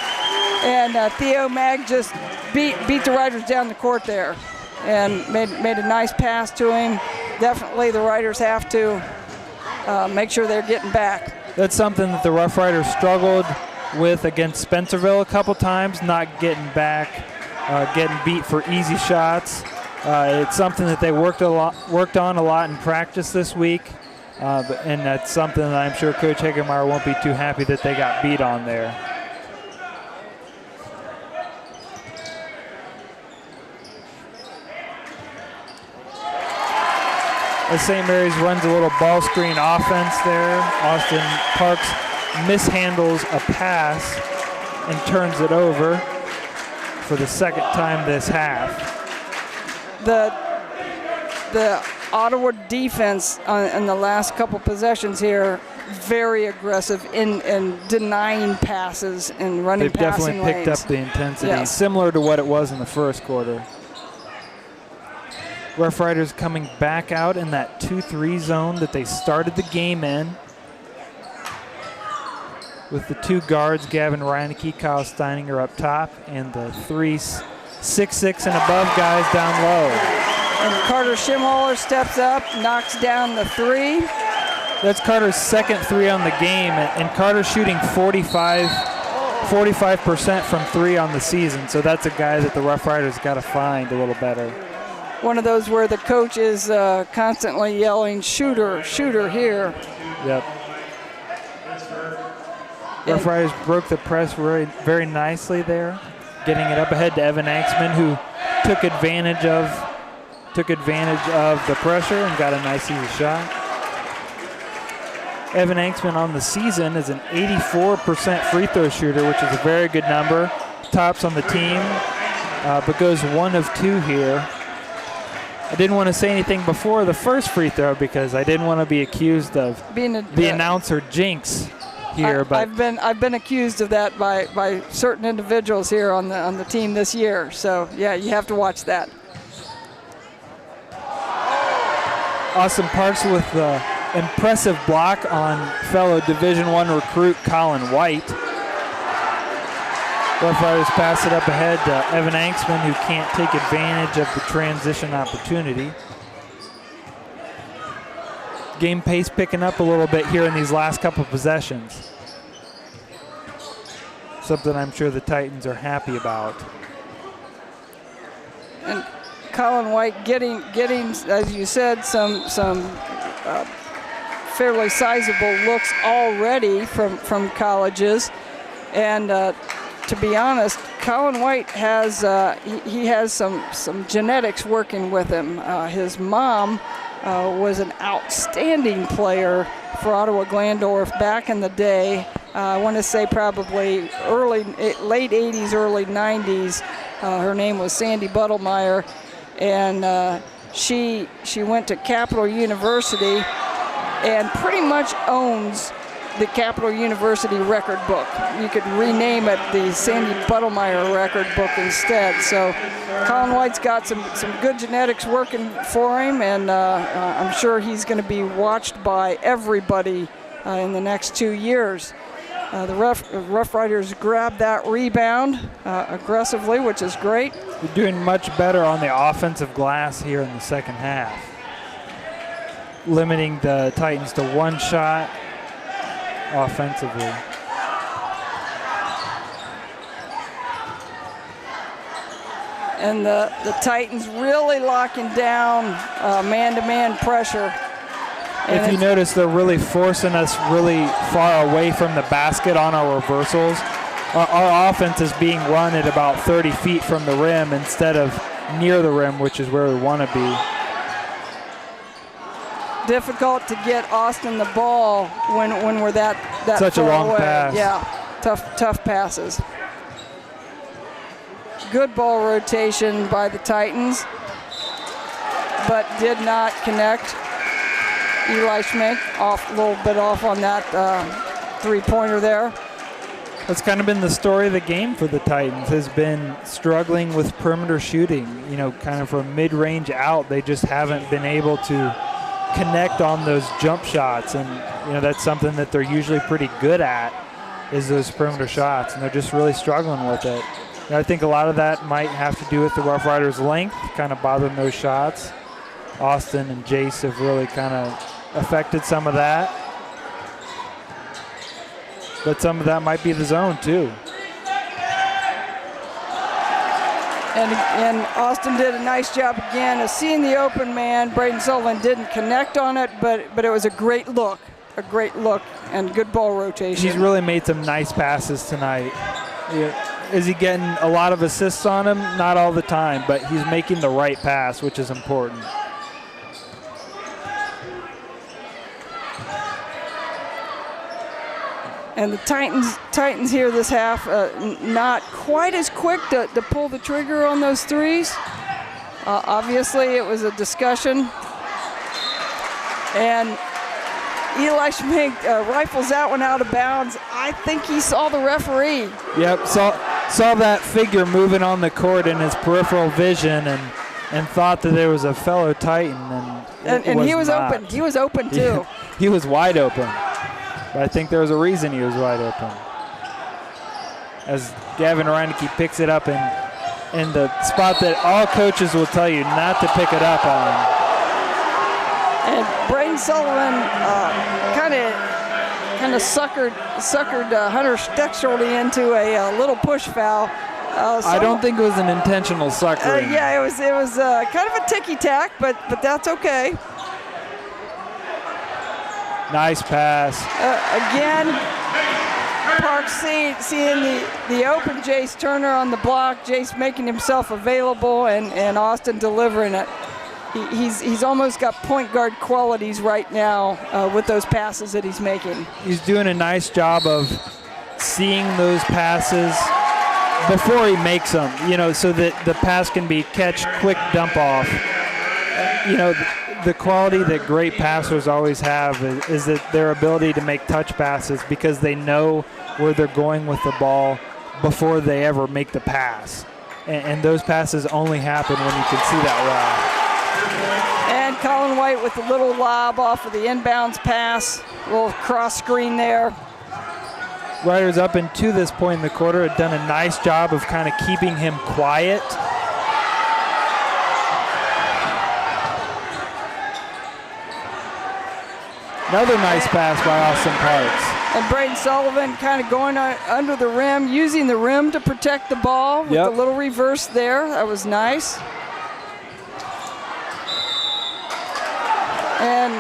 And Theo Mag just beat the Riders down the court there and made a nice pass to him. Definitely the Riders have to make sure they're getting back. That's something that the Rough Riders struggled with against Spencerville a couple times, not getting back, getting beat for easy shots. It's something that they worked on a lot in practice this week, and that's something that I'm sure Coach Hegemeyer won't be too happy that they got beat on there. As St. Mary's runs a little ball screen offense there, Austin Parks mishandles a pass and turns it over for the second time this half. The Ottawa defense in the last couple possessions here, very aggressive in denying passes and running passing lanes. They've definitely picked up the intensity, yes. Similar to what it was in the first quarter. Rough Riders coming back out in that 2-3 zone that they started the game in, with the two guards, Gavin Reineke, Kyle Steininger up top, and the 3 6'6" and above guys down low. And Carter Schimholler steps up, knocks down the three. That's Carter's second three on the game, and Carter's shooting 45% from three on the season, so that's a guy that the Rough Riders got to find a little better. One of those where the coach is constantly yelling, shooter, shooter here. Yep. Rough Riders broke the press very, very nicely there, getting it up ahead to Evan Anksman, who took advantage of the pressure and got a nice easy shot. Evan Anksman on the season is an 84% free throw shooter, which is a very good number. Tops on the team, but goes 1 of 2 here. I didn't want to say anything before the first free throw because I didn't want to be accused of being the announcer jinx here. I've been accused of that by certain individuals here on the team this year. So yeah, you have to watch that. Austin Parks with the impressive block on fellow Division I recruit Colin White. Rough Riders pass it up ahead to Evan Anksman, who can't take advantage of the transition opportunity. Game pace picking up a little bit here in these last couple possessions. Something I'm sure the Titans are happy about. And Colin White getting, as you said, some fairly sizable looks already from colleges, and to be honest, Colin White has he has some genetics working with him. His mom was an outstanding player for Ottawa Glandorf back in the day. I want to say probably late 80s, early 90s. Her name was Sandy Buttlemeyer, and she went to Capital University and pretty much owns the Capital University record book. You could rename it the Sandy Buttlemeyer record book instead. So Colin White's got some good genetics working for him, and I'm sure he's going to be watched by everybody in the next 2 years. The Rough Riders grabbed that rebound aggressively, which is great. They're doing much better on the offensive glass here in the second half, limiting the Titans to 1 shot offensively. And the Titans really locking down man-to-man pressure. And if you notice, they're really forcing us really far away from the basket on our reversals. Our offense is being run at about 30 feet from the rim instead of near the rim, which is where we want to be. Difficult to get Austin the ball when we're that such far a long away. pass. Yeah, tough passes. Good ball rotation by the Titans, but did not connect. Eli Schmink a little bit off on that three-pointer there. That's kind of been the story of the game for the Titans, has been struggling with perimeter shooting. You know, kind of from mid-range out, they just haven't been able to connect on those jump shots, and you know that's something that they're usually pretty good at, is those perimeter shots, and they're just really struggling with it. And I think a lot of that might have to do with the Rough Riders' length, kind of bothering those shots. Austin and Jace have really kind of affected some of that, but some of that might be the zone too. And Austin did a nice job again of seeing the open man. Braden Sullivan didn't connect on it, but it was a great look and good ball rotation. He's really made some nice passes tonight. Yeah. Is he getting a lot of assists on him? Not all the time, but he's making the right pass, which is important. And the Titans here this half, not quite as quick to pull the trigger on those threes. Obviously, it was a discussion. And Eli Schmink rifles that one out of bounds. I think he saw the referee. Yep, saw that figure moving on the court in his peripheral vision and thought that there was a fellow Titan. And he was not open. He was open, too. He was wide open. But I think there was a reason he was wide open. As Gavin Reineke picks it up and and the spot that all coaches will tell you not to pick it up on. And Braden Sullivan kind of suckered Hunter Steckschulte into a little push foul. I don't think it was an intentional suckering. Yeah, it was kind of a ticky-tack, but that's okay. Nice pass. Again, Parks seeing the open Jace Turner on the block, Jace making himself available, and Austin delivering it. He's almost got point guard qualities right now with those passes that he's making. He's doing a nice job of seeing those passes before he makes them, so that the pass can be catch, quick dump off. The quality that great passers always have is that their ability to make touch passes because they know where they're going with the ball before they ever make the pass. And those passes only happen when you can see that well. And Colin White with a little lob off of the inbounds pass, a little cross screen there. Riders up into this point in the quarter had done a nice job of kind of keeping him quiet. Another nice pass by Austin Parks. And Braden Sullivan kind of going under the rim, using the rim to protect the ball with a little reverse there. That was nice. And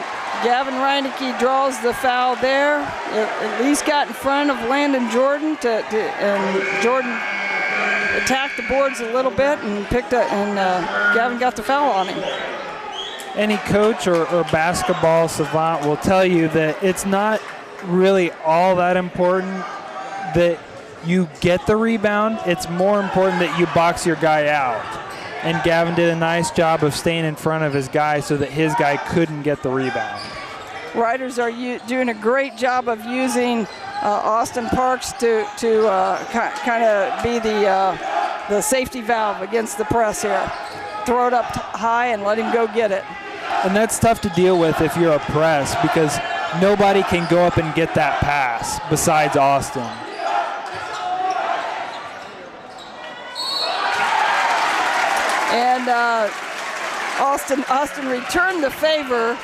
Gavin Reinecke draws the foul there. At least got in front of Landon Jordan, and Jordan attacked the boards a little bit and Gavin got the foul on him. Any coach or basketball savant will tell you that it's not really all that important that you get the rebound. It's more important that you box your guy out. And Gavin did a nice job of staying in front of his guy so that his guy couldn't get the rebound. Riders are doing a great job of using Austin Parks to kind of be the safety valve against the press here. Throw it up high and let him go get it. And that's tough to deal with if you're a press because nobody can go up and get that pass besides Austin. And Austin returned the favor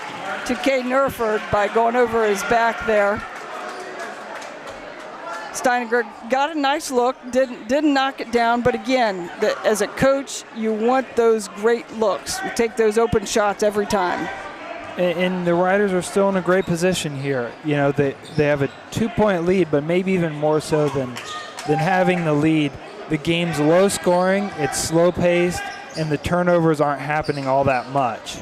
to Caden Erford by going over his back there. Steiniger got a nice look, didn't knock it down, but again, as a coach, you want those great looks. You take those open shots every time. And the Riders are still in a great position here. They have a 2-point lead, but maybe even more so than having the lead. The game's low scoring, it's slow paced, and the turnovers aren't happening all that much.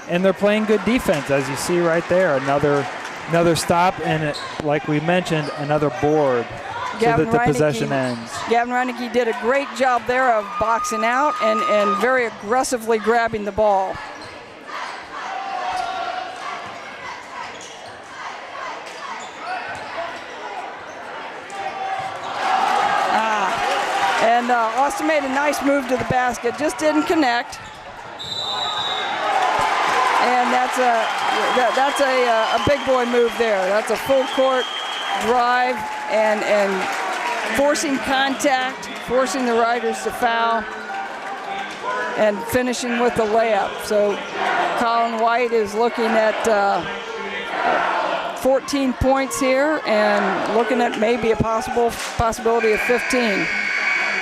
And they're playing good defense, as you see right there. Another stop, and like we mentioned, another board so that the possession ends. Gavin Reinecke did a great job there of boxing out and very aggressively grabbing the ball. And Austin made a nice move to the basket, just didn't connect. And that's a big boy move there. That's a full court drive and forcing contact, forcing the Riders to foul, and finishing with the layup. So Colin White is looking at 14 points here and looking at maybe a possibility of 15.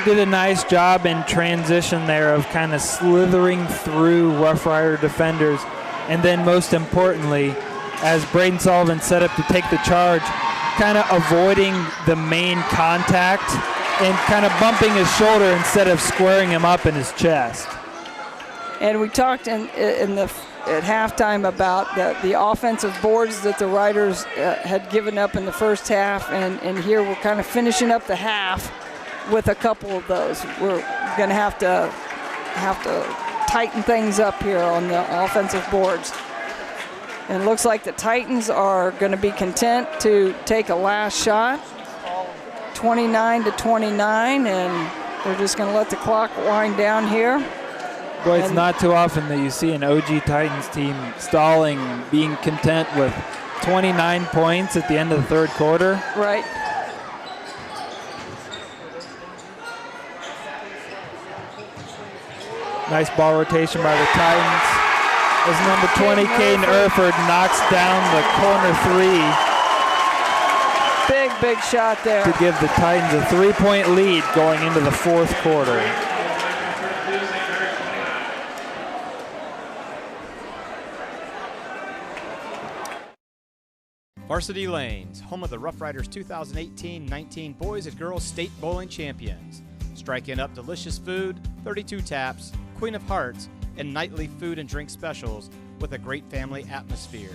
Did a nice job in transition there of kind of slithering through Rough Rider defenders. And then most importantly, as Braden Sullivan set up to take the charge, kind of avoiding the main contact and kind of bumping his shoulder instead of squaring him up in his chest. And we talked at halftime about the offensive boards that the Riders had given up in the first half, and here we're kind of finishing up the half with a couple of those. We're going to have to tighten things up here on the offensive boards. And it looks like the Titans are going to be content to take a last shot, 29-29, and they're just going to let the clock wind down here. Boy, it's not too often that you see an OG Titans team stalling, being content with 29 points at the end of the third quarter. Right. Nice ball rotation by the Titans. As number 20, Caden Erford, knocks down the corner three. Big shot there. To give the Titans a 3-point lead going into the fourth quarter. Varsity Lanes, home of the Rough Riders 2018-19 Boys and Girls State Bowling Champions. Striking up delicious food, 32 taps, Queen of Hearts, and nightly food and drink specials with a great family atmosphere.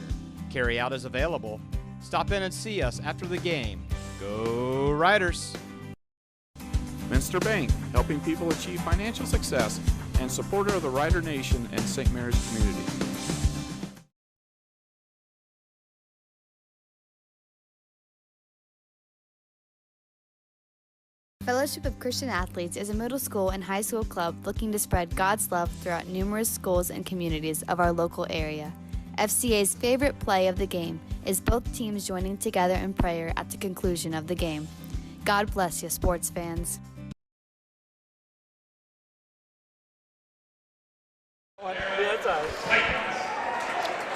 Carry out is available. Stop in and see us after the game. Go Riders! Minster Bank, helping people achieve financial success, and supporter of the Rider Nation and St. Mary's community. Fellowship of Christian Athletes is a middle school and high school club looking to spread God's love throughout numerous schools and communities of our local area. FCA's favorite play of the game is both teams joining together in prayer at the conclusion of the game. God bless you, sports fans.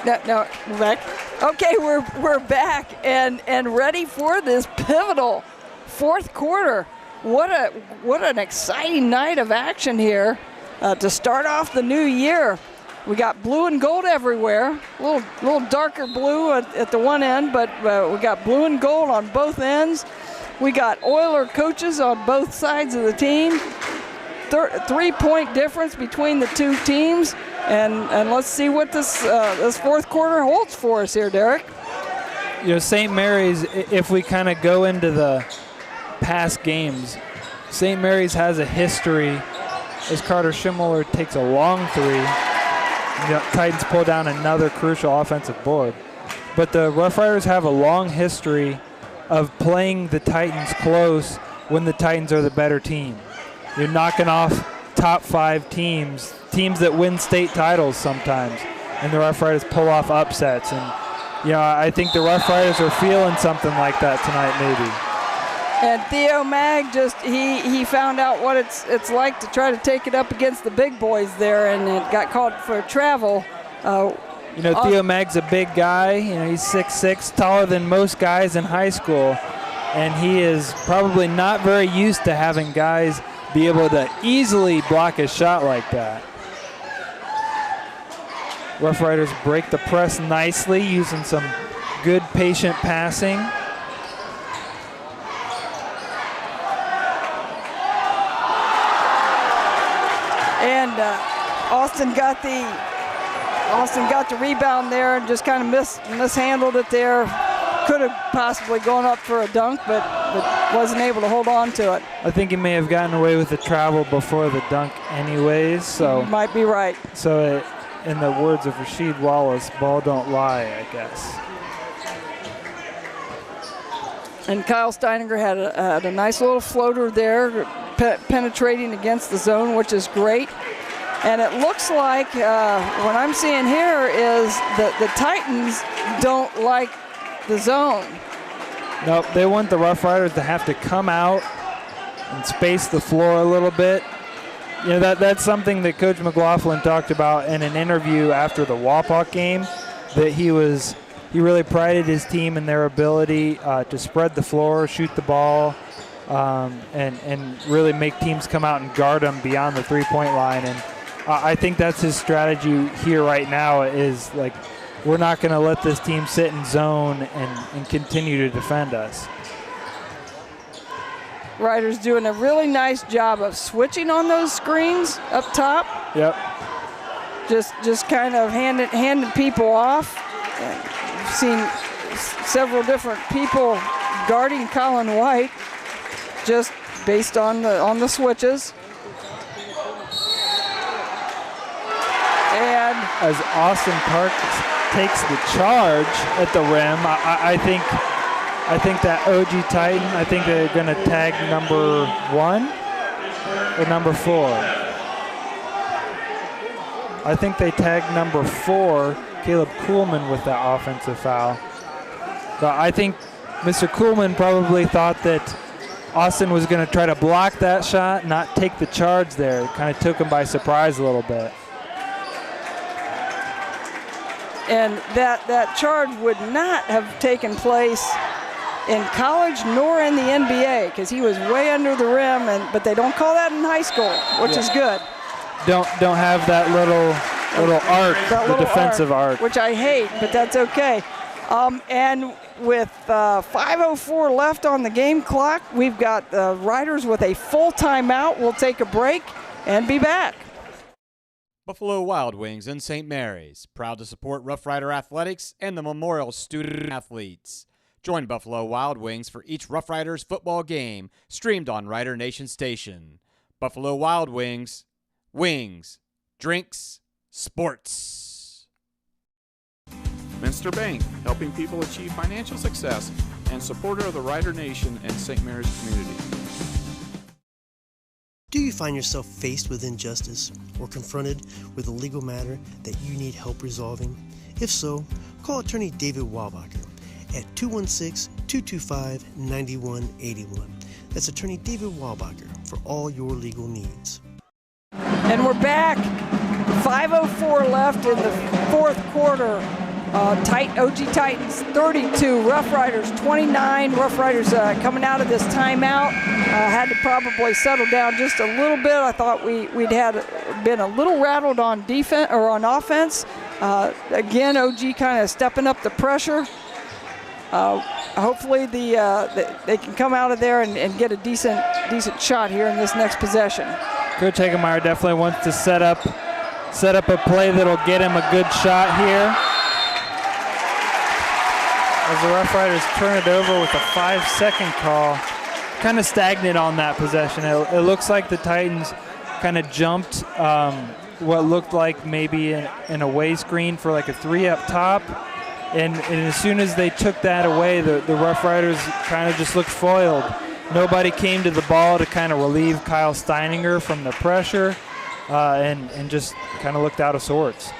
No, we're back. Okay, we're back and ready for this pivotal fourth quarter. What an exciting night of action here to start off the new year. We got blue and gold everywhere. A little darker blue at the one end, but we got blue and gold on both ends. We got Oiler coaches on both sides of the team. 3-point difference between the two teams, and let's see what this fourth quarter holds for us here, Derek. You know, St. Mary's, if we kind of go into the past games, St. Mary's has a history as Carter Schimmeler takes a long three. Titans pull down another crucial offensive board. But the Rough Riders have a long history of playing the Titans close when the Titans are the better team. You're knocking off top 5 teams that win state titles sometimes, and the Rough Riders pull off upsets. And I think the Rough Riders are feeling something like that tonight, maybe. And Theo Mag he found out what it's like to try to take it up against the big boys there, and it got called for travel. Theo Mag's a big guy. He's 6'6", taller than most guys in high school, and he is probably not very used to having guys be able to easily block a shot like that. Rough Riders break the press nicely using some good patient passing. And Austin got the rebound there and just kind of mishandled it there. Could have possibly gone up for a dunk, but wasn't able to hold on to it. I think he may have gotten away with the travel before the dunk anyways. So you might be right. So in the words of Rasheed Wallace, ball don't lie, I guess. And Kyle Steininger had a nice little floater there, penetrating against the zone, which is great. And it looks like what I'm seeing here is that the Titans don't like the zone. Nope, they want the Rough Riders to have to come out and space the floor a little bit. That's something that Coach McLaughlin talked about in an interview after the Wapak game, that he really prided his team in their ability to spread the floor, shoot the ball, and really make teams come out and guard them beyond the three-point line. And I think that's his strategy here right now, is like, we're not going to let this team sit in zone and continue to defend us. Riders doing a really nice job of switching on those screens up top. Yep. Just kind of handing people off. We've seen several different people guarding Colin White just based on the switches. And as Austin Parks takes the charge at the rim, I think that OG Titan, I think they're going to tag number 1 or number 4. I think they tagged number 4, Caleb Kuhlman, with that offensive foul. So I think Mr. Kuhlman probably thought that Austin was going to try to block that shot, not take the charge there. It kind of took him by surprise a little bit. And that charge would not have taken place in college nor in the NBA because he was way under the rim, but they don't call that in high school, which is good. Don't have that little arc, the defensive arc, which I hate, but that's okay. And with 5:04 left on the game clock, we've got the Riders with a full timeout. We'll take a break and be back. Buffalo Wild Wings in St. Mary's, proud to support Rough Rider Athletics and the Memorial Student Athletes. Join Buffalo Wild Wings for each Rough Riders football game, streamed on Rider Nation Station. Buffalo Wild Wings, wings, drinks, sports. Minster Bank, helping people achieve financial success and supporter of the Rider Nation and St. Mary's community. Do you find yourself faced with injustice or confronted with a legal matter that you need help resolving? If so, call attorney David Walbacher at 216-225-9181. That's attorney David Walbacher for all your legal needs. And we're back. 5:04 left in the fourth quarter. OG Titans 32, Rough Riders 29. Rough Riders coming out of this timeout had to probably settle down just a little bit. I thought we'd been a little rattled on defense or on offense. Again, OG kind of stepping up the pressure. Hopefully they can come out of there and get a decent shot here in this next possession. Coach Hagemeyer definitely wants to set up a play that'll get him a good shot here. As the Rough Riders turn it over with a 5-second call, kind of stagnant on that possession. It looks like the Titans kind of jumped what looked like maybe an away screen for like a 3 up top. And as soon as they took that away, the Rough Riders kind of just looked foiled. Nobody came to the ball to kind of relieve Kyle Steininger from the pressure and just kind of looked out of sorts.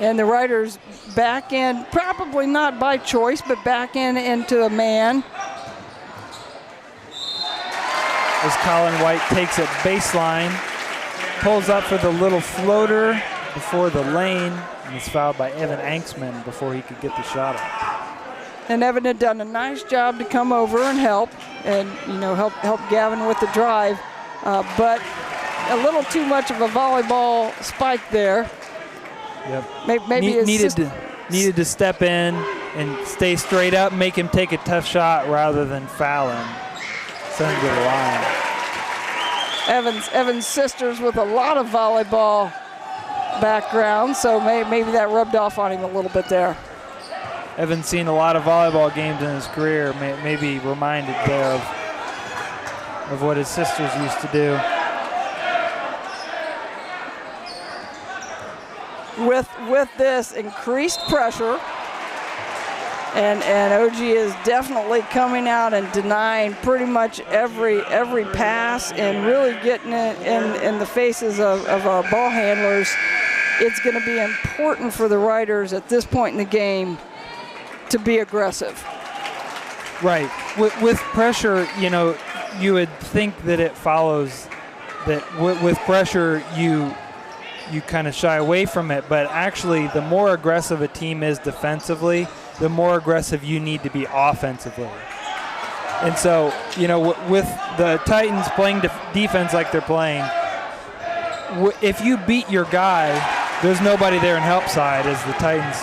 And the Riders back in, probably not by choice, but back into a man. As Colin White takes it baseline, pulls up for the little floater before the lane, and is fouled by Evan Anksman before he could get the shot up. And Evan had done a nice job to come over and help help Gavin with the drive, but a little too much of a volleyball spike there. Yep. Maybe needed to step in and stay straight up, make him take a tough shot rather than foul him. Send him to the line. Evan's sisters with a lot of volleyball background, so maybe that rubbed off on him a little bit there. Evan's seen a lot of volleyball games in his career, maybe reminded there of what his sisters used to do. With this increased pressure, and OG is definitely coming out and denying pretty much every pass and really getting it in the faces of our ball handlers. It's going to be important for the Riders at this point in the game to be aggressive. Right. With pressure, you would think that it follows that with pressure you kind of shy away from it, but actually the more aggressive a team is defensively, the more aggressive you need to be offensively. And so, with the Titans playing defense like they're playing, if you beat your guy, there's nobody there in help side as the Titans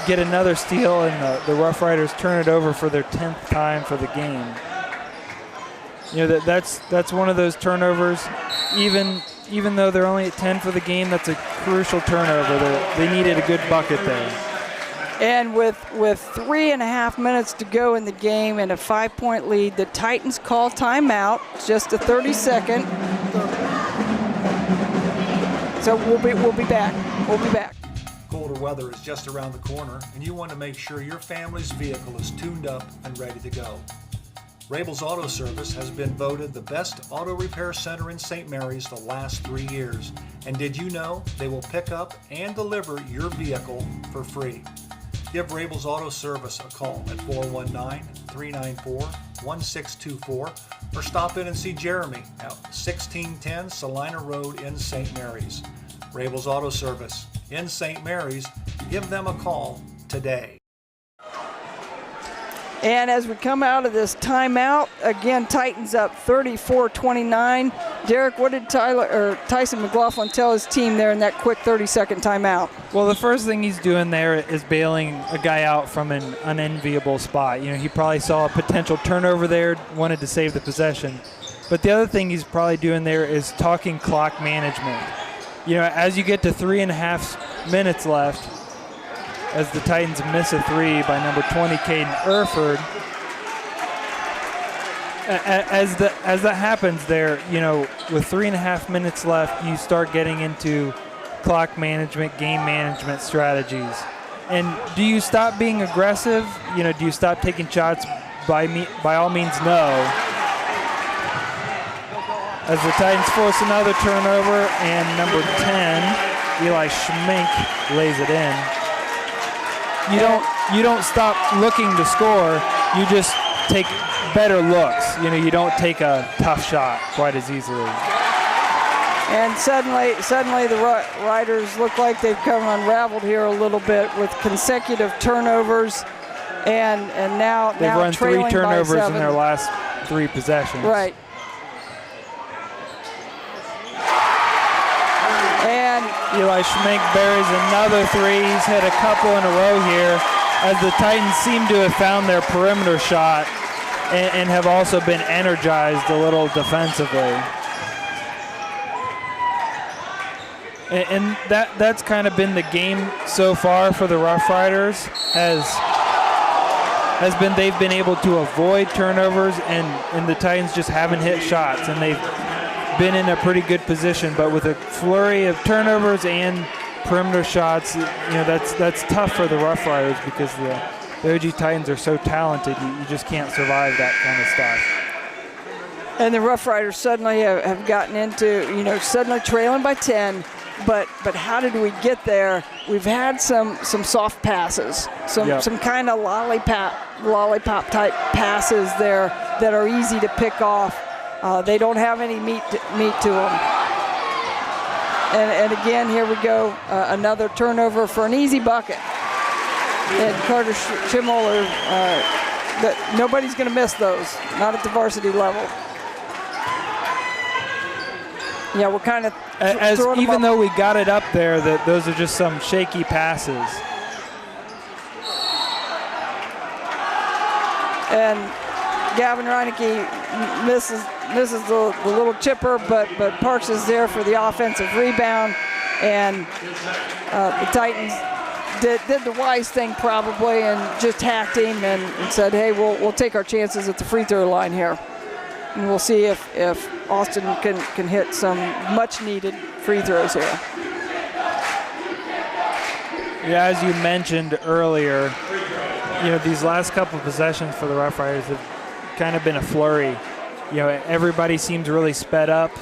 get another steal and the Rough Riders turn it over for their 10th time for the game. That's one of those turnovers, even though they're only at 10 for the game, that's a crucial turnover. They needed a good bucket there. And with 3.5 minutes to go in the game and a 5-point lead, the Titans call timeout, just a 30-second. So we'll be back. We'll be back. Colder weather is just around the corner, and you want to make sure your family's vehicle is tuned up and ready to go. Rabel's Auto Service has been voted the best auto repair center in St. Mary's the last 3 years. And did you know they will pick up and deliver your vehicle for free? Give Rabel's Auto Service a call at 419-394-1624 or stop in and see Jeremy at 1610 Salina Road in St. Mary's. Rabel's Auto Service in St. Mary's. Give them a call today. And as we come out of this timeout, again, Titans up 34-29. Derek, what did Tyson McLaughlin tell his team there in that quick 30-second timeout? Well, the first thing he's doing there is bailing a guy out from an unenviable spot. You know, he probably saw a potential turnover there, wanted to save the possession. But the other thing he's probably doing there is talking clock management. You know, as you get to 3.5 minutes left, as the Titans miss a three by number 20, Caden Erford. As that happens there, you know, with 3.5 minutes left, you start getting into clock management, game management strategies. And do you stop being aggressive? You know, do you stop taking shots? By all means, no. As the Titans force another turnover, and number 10, Eli Schmink, lays it in. You don't stop looking to score. You just take better looks. You know, you don't take a tough shot quite as easily. And suddenly the Riders look like they've come unraveled here a little bit with consecutive turnovers, and now they've run trailing 3 turnovers by 7. in their last 3 possessions. Right. And Eli Schmink buries another 3. He's hit a couple in a row here as the Titans seem to have found their perimeter shot and have also been energized a little defensively. And that's kind of been the game so far for the Rough Riders, has been they've been able to avoid turnovers, and the Titans just haven't hit shots, and they've been in a pretty good position. But with a flurry of turnovers and perimeter shots, you know, that's tough for the Rough Riders because the OG Titans are so talented. You just can't survive that kind of stuff. And the Rough Riders suddenly have gotten into, you know, suddenly trailing by 10. But how did we get there? We've had some soft passes, some kind of lollipop type passes there that are easy to pick off. They don't have any meat to them. And again, here we go, another turnover for an easy bucket. And Carter Schimmel, nobody's going to miss those, not at the varsity level. Yeah, we're kind of even though we got it up there, that those are just some shaky passes. And Gavin Reineke misses the little chipper, but Parks is there for the offensive rebound, and the Titans did the wise thing probably and just hacked him and said, hey, we'll take our chances at the free throw line here. And we'll see if Austin can hit some much-needed free throws here. Yeah, as you mentioned earlier, you know, these last couple of possessions for the Rough Riders have kind of been a flurry. You know, everybody seems really sped up,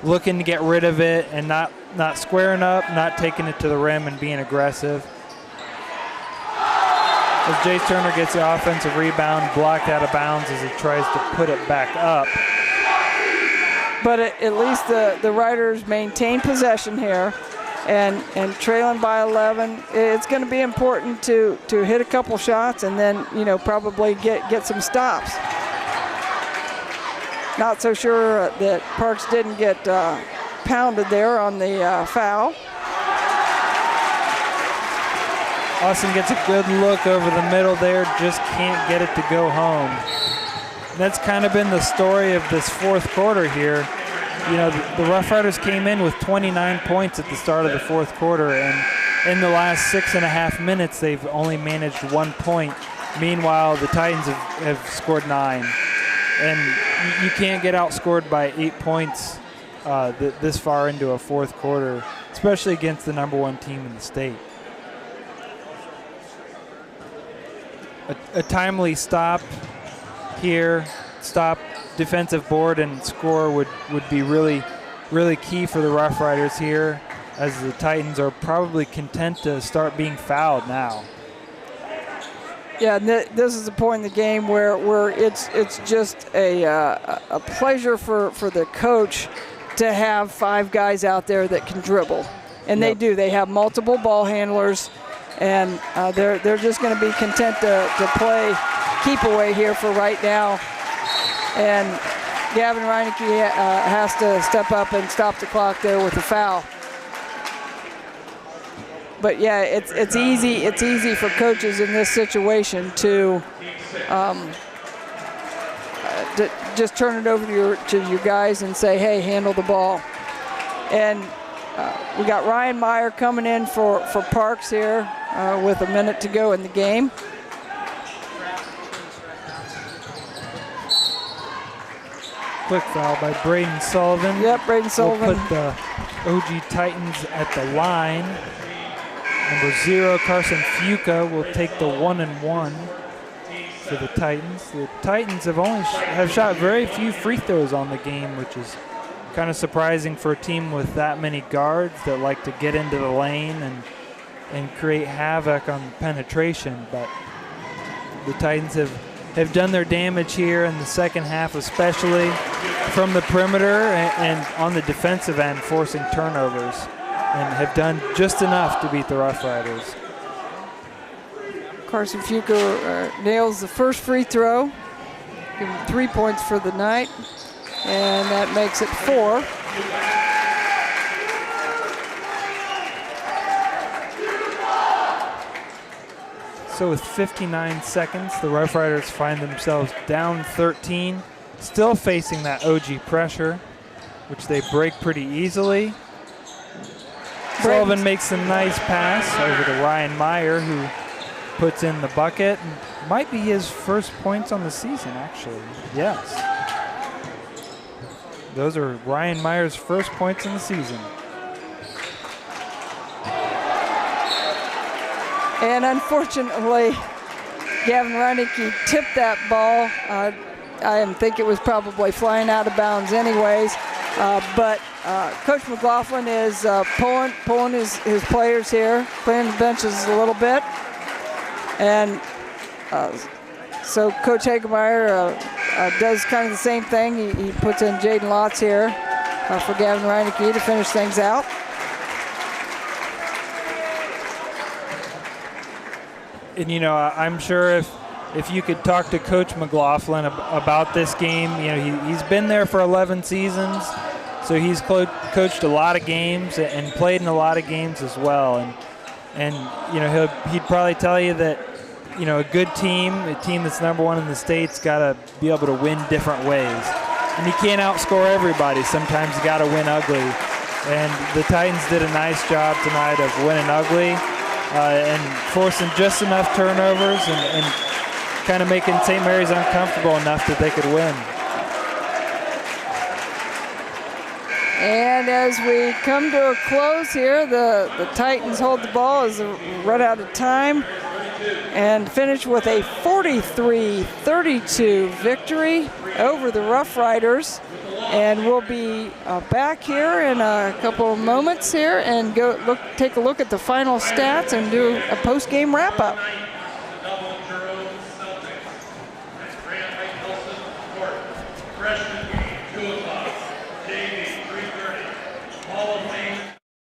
looking to get rid of it and not squaring up, not taking it to the rim and being aggressive. As Jace Turner gets the offensive rebound, blocked out of bounds as he tries to put it back up. But at least the Riders maintain possession here, and trailing by 11. It's going to be important to hit a couple shots and then, you know, probably get some stops. Not so sure that Parks didn't get pounded there on the foul. Austin gets a good look over the middle there, just can't get it to go home. And that's kind of been the story of this fourth quarter here. You know, the Rough Riders came in with 29 points at the start of the fourth quarter, and in the last 6.5 minutes, they've only managed 1 point. Meanwhile, the Titans have scored 9. And you can't get outscored by 8 points this far into a fourth quarter, especially against the #1 team in the state. A timely stop here, stop, defensive board, and score would be really, really key for the Rough Riders here, as the Titans are probably content to start being fouled now. Yeah, this is the point in the game where it's just a pleasure for the coach to have 5 guys out there that can dribble, and they do. They have multiple ball handlers, and they're just going to be content to play keep away here for right now. And Gavin Reineke has to step up and stop the clock there with a foul. But yeah, it's easy. It's easy for coaches in this situation to just turn it over to your guys and say, "Hey, handle the ball." And we got Ryan Meyer coming in for Parks here with a minute to go in the game. Quick foul by Braden Sullivan. Yep, Braden Sullivan. We'll put the OG Titans at the line. Number 0, Carson Fuca, will take the 1-and-1 for the Titans. The Titans have shot very few free throws on the game, which is kind of surprising for a team with that many guards that like to get into the lane and create havoc on penetration. But the Titans have done their damage here in the second half, especially from the perimeter and on the defensive end, forcing turnovers, and have done just enough to beat the Rough Riders. Carson Fuca nails the first free throw. Give him 3 points for the night, and that makes it 4. So with 59 seconds, the Rough Riders find themselves down 13, still facing that OG pressure, which they break pretty easily. Sullivan makes a nice pass over to Ryan Meyer, who puts in the bucket. Might be his first points on the season, actually. Yes. Those are Ryan Meyer's first points in the season. And unfortunately, Gavin Reineke tipped that ball. I think it was probably flying out of bounds anyways. But Coach McLaughlin is pulling his players here, clearing the benches a little bit. And so Coach Hagemeyer does kind of the same thing. He puts in Jaden Lotz here for Gavin Reineke to finish things out. And, you know, I'm sure if you could talk to Coach McLaughlin about this game, you know, he's been there for 11 seasons, so he's coached a lot of games and played in a lot of games as well. And you know, he'd probably tell you that, you know, a good team, a team that's number 1 in the state's got to be able to win different ways. And you can't outscore everybody. Sometimes you got to win ugly. And the Titans did a nice job tonight of winning ugly and forcing just enough turnovers and kind of making St. Mary's uncomfortable enough that they could win. And as we come to a close here, the Titans hold the ball as they run out of time and finish with a 43-32 victory over the Rough Riders. And we'll be back here in a couple of moments here and take a look at the final stats and do a post-game wrap-up.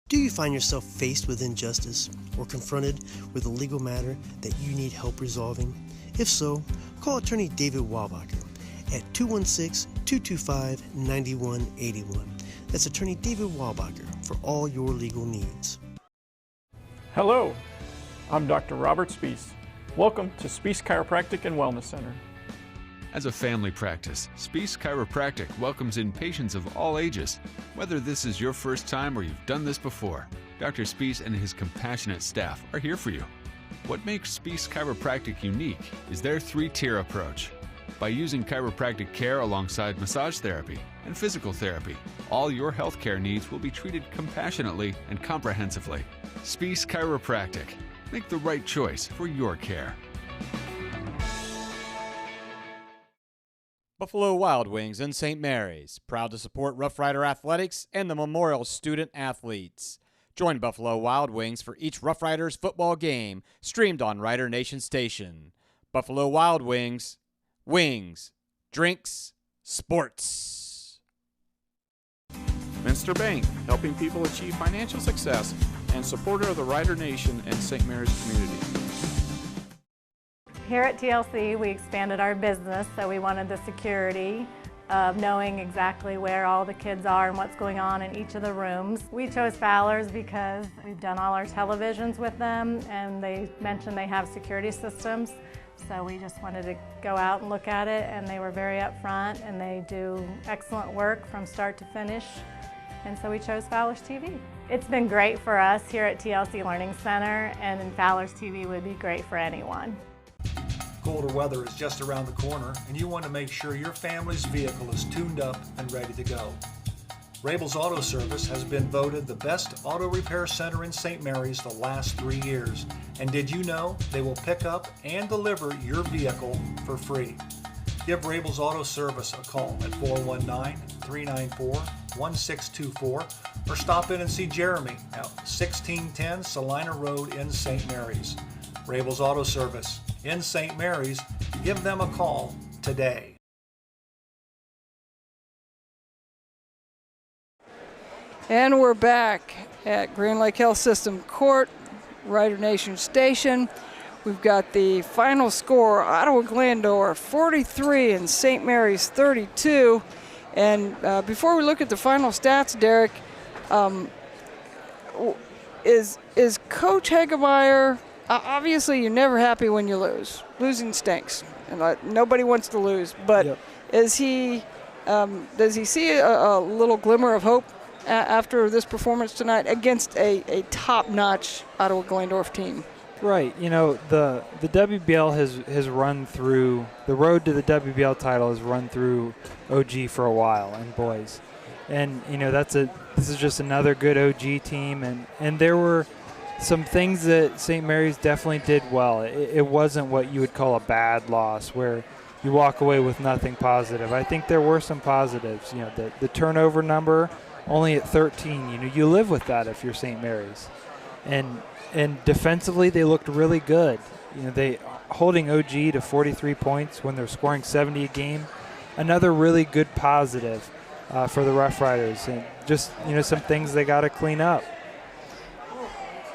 Do you find yourself faced with injustice or confronted with a legal matter that you need help resolving? If so, call attorney David Walbacher at 216-225-9181. That's attorney David Walbacher for all your legal needs. Hello, I'm Dr. Robert Spees. Welcome to Spees Chiropractic and Wellness Center. As a family practice, Spees Chiropractic welcomes in patients of all ages. Whether this is your first time or you've done this before, Dr. Spees and his compassionate staff are here for you. What makes Spees Chiropractic unique is their 3-tier approach. By using chiropractic care alongside massage therapy and physical therapy, all your healthcare needs will be treated compassionately and comprehensively. Spees Chiropractic. Make the right choice for your care. Buffalo Wild Wings in St. Mary's, proud to support Rough Rider athletics and the Memorial student athletes. Join Buffalo Wild Wings for each Rough Riders football game, streamed on Rider Nation Station. Buffalo Wild Wings. Wings, drinks, sports. Minster Bank, helping people achieve financial success and supporter of the Rider Nation and St. Mary's community. Here at TLC, we expanded our business, so we wanted the security of knowing exactly where all the kids are and what's going on in each of the rooms. We chose Fowler's because we've done all our televisions with them, and they mentioned they have security systems. So we just wanted to go out and look at it, and they were very upfront, and they do excellent work from start to finish. And so we chose Fowler's TV. It's been great for us here at TLC Learning Center, and Fowler's TV would be great for anyone. Colder weather is just around the corner, and you want to make sure your family's vehicle is tuned up and ready to go. Rabel's Auto Service has been voted the best auto repair center in St. Mary's the last 3 years. And did you know they will pick up and deliver your vehicle for free? Give Rabel's Auto Service a call at 419-394-1624 or stop in and see Jeremy at 1610 Salina Road in St. Mary's. Rabel's Auto Service in St. Mary's. Give them a call today. And we're back at Grand Lake Health System Court, Rider Nation Station. We've got the final score, Ottawa Glandor 43 and St. Mary's 32. And before we look at the final stats, Derek, is Coach Hagemeyer, obviously you're never happy when you lose. Losing stinks, and nobody wants to lose. But Yep. does he see a little glimmer of hope after this performance tonight against a top-notch Ottawa Glandorf team? Right. You know, the WBL has run through, the road to the WBL title has run through OG for a while and boys. And, you know, this is just another good OG team. And there were some things that St. Mary's definitely did well. It wasn't what you would call a bad loss where you walk away with nothing positive. I think there were some positives. You know, the turnover number only at 13. You know, you live with that if you're St. Mary's. And defensively, they looked really good. You know, they holding OG to 43 points when they're scoring 70 a game. Another really good positive for the Rough Riders, and just, you know, some things they got to clean up.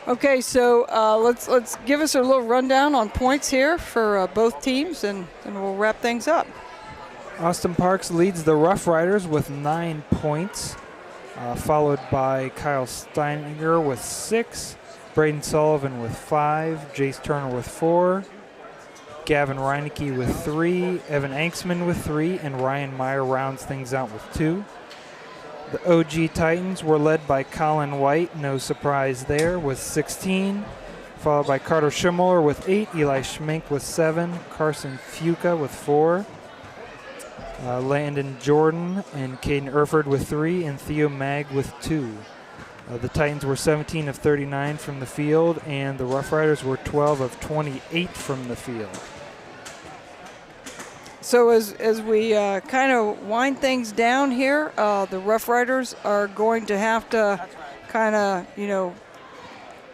Okay, so let's give us a little rundown on points here for both teams, and we'll wrap things up. Austin Parks leads the Rough Riders with 9 points, followed by Kyle Steininger with 6. Braden Sullivan with 5, Jace Turner with 4, Gavin Reinecke with 3, Evan Anksman with 3, and Ryan Meyer rounds things out with 2. The OG Titans were led by Colin White, no surprise there, with 16, followed by Carter Schimmeler with 8, Eli Schmink with 7, Carson Fuca with 4, Landon Jordan and Caden Erford with 3, and Theo Mag with 2. The Titans were 17 of 39 from the field, and the Rough Riders were 12 of 28 from the field. So as we kind of wind things down here, the Rough Riders are going to have to kind of, you know,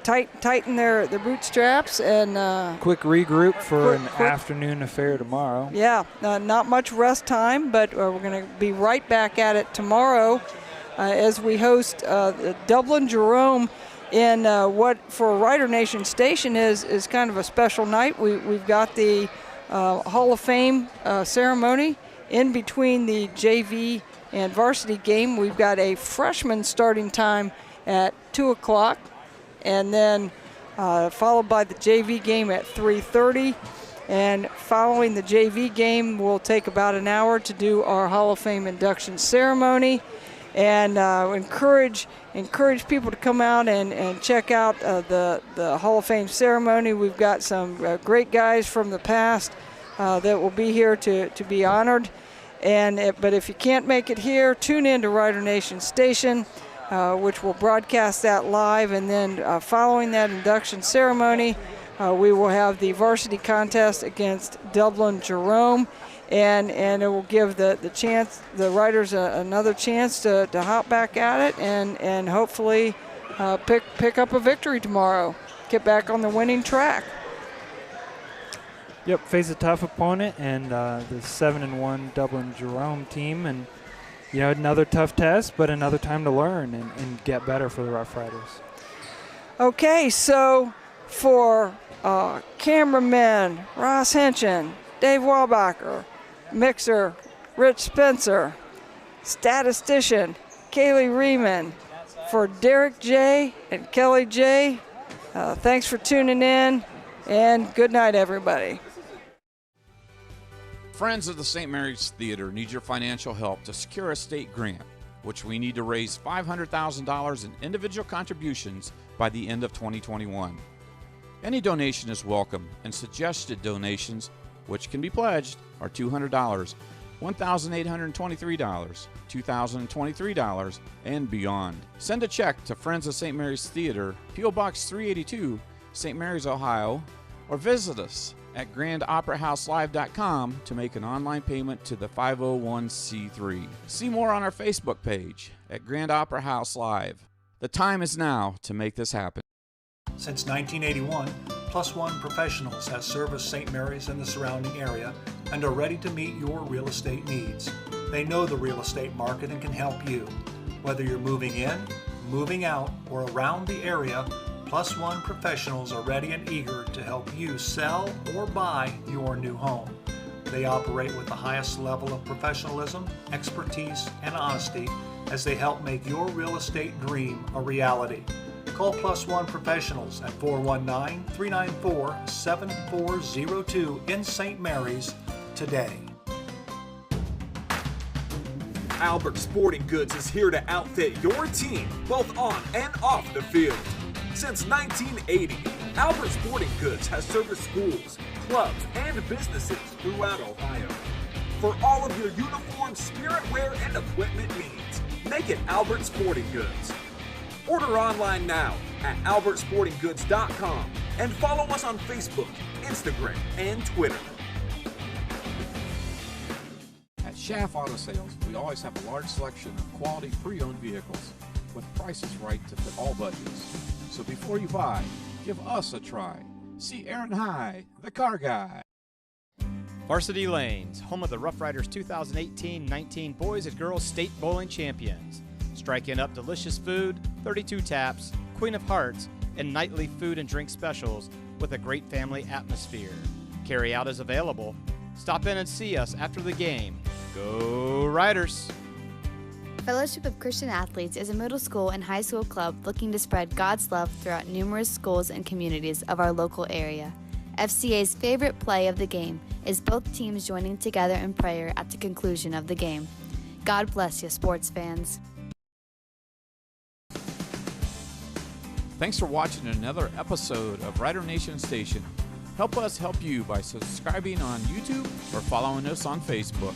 tighten their bootstraps and quick regroup for an afternoon affair tomorrow. Yeah, not much rest time, but we're going to be right back at it tomorrow as we host Dublin Jerome in what for Rider Nation Station is kind of a special night. We've got the Hall of Fame ceremony in between the JV and varsity game. We've got a freshman starting time at 2 o'clock, and then followed by the JV game at 3:30. And following the JV game, we'll take about an hour to do our Hall of Fame induction ceremony. And encourage people to come out and check out the Hall of Fame ceremony. We've got some great guys from the past that will be here to be honored. But if you can't make it here, tune in to Rider Nation Station, which will broadcast that live. And then following that induction ceremony, we will have the varsity contest against Dublin Jerome. And it will give the riders another chance to hop back at it and hopefully pick up a victory tomorrow, get back on the winning track. Yep, face a tough opponent and the 7-1 Dublin Jerome team, and another tough test, but another time to learn and get better for the Rough Riders. Okay, so for cameraman Ross Henchen, Dave Walbacher, mixer Rich Spencer, statistician Kaylee Riemann, for Derek J. and Kelly J., thanks for tuning in, and good night, everybody. Friends of the St. Mary's Theater need your financial help to secure a state grant, which we need to raise $500,000 in individual contributions by the end of 2021. Any donation is welcome, and suggested donations, which can be pledged, are $200, $1,823, $2,023, and beyond. Send a check to Friends of St. Mary's Theater, P.O. Box 382, St. Mary's, Ohio, or visit us at grandoperahouselive.com to make an online payment to the 501c3. See more on our Facebook page at Grand Opera House Live. The time is now to make this happen. Since 1981, Plus One Professionals has serviced St. Mary's and the surrounding area and are ready to meet your real estate needs. They know the real estate market and can help you. Whether you're moving in, moving out, or around the area, Plus One Professionals are ready and eager to help you sell or buy your new home. They operate with the highest level of professionalism, expertise, and honesty as they help make your real estate dream a reality. Call Plus One Professionals at 419-394-7402 in St. Mary's today. Albert Sporting Goods is here to outfit your team, both on and off the field. Since 1980, Albert Sporting Goods has serviced schools, clubs, and businesses throughout Ohio. For all of your uniform, spirit wear, and equipment needs, make it Albert Sporting Goods. Order online now at albertsportinggoods.com and follow us on Facebook, Instagram, and Twitter. At Schaff Auto Sales, we always have a large selection of quality pre-owned vehicles with prices right to fit all budgets. So before you buy, give us a try. See Aaron High, the car guy. Varsity Lanes, home of the Rough Riders 2018-19 Boys and Girls State Bowling Champions. Striking up delicious food, 32 taps, Queen of Hearts, and nightly food and drink specials with a great family atmosphere. Carry-out is available. Stop in and see us after the game. Go Riders! Fellowship of Christian Athletes is a middle school and high school club looking to spread God's love throughout numerous schools and communities of our local area. FCA's favorite play of the game is both teams joining together in prayer at the conclusion of the game. God bless you, sports fans. Thanks for watching another episode of Rider Nation Station. Help us help you by subscribing on YouTube or following us on Facebook.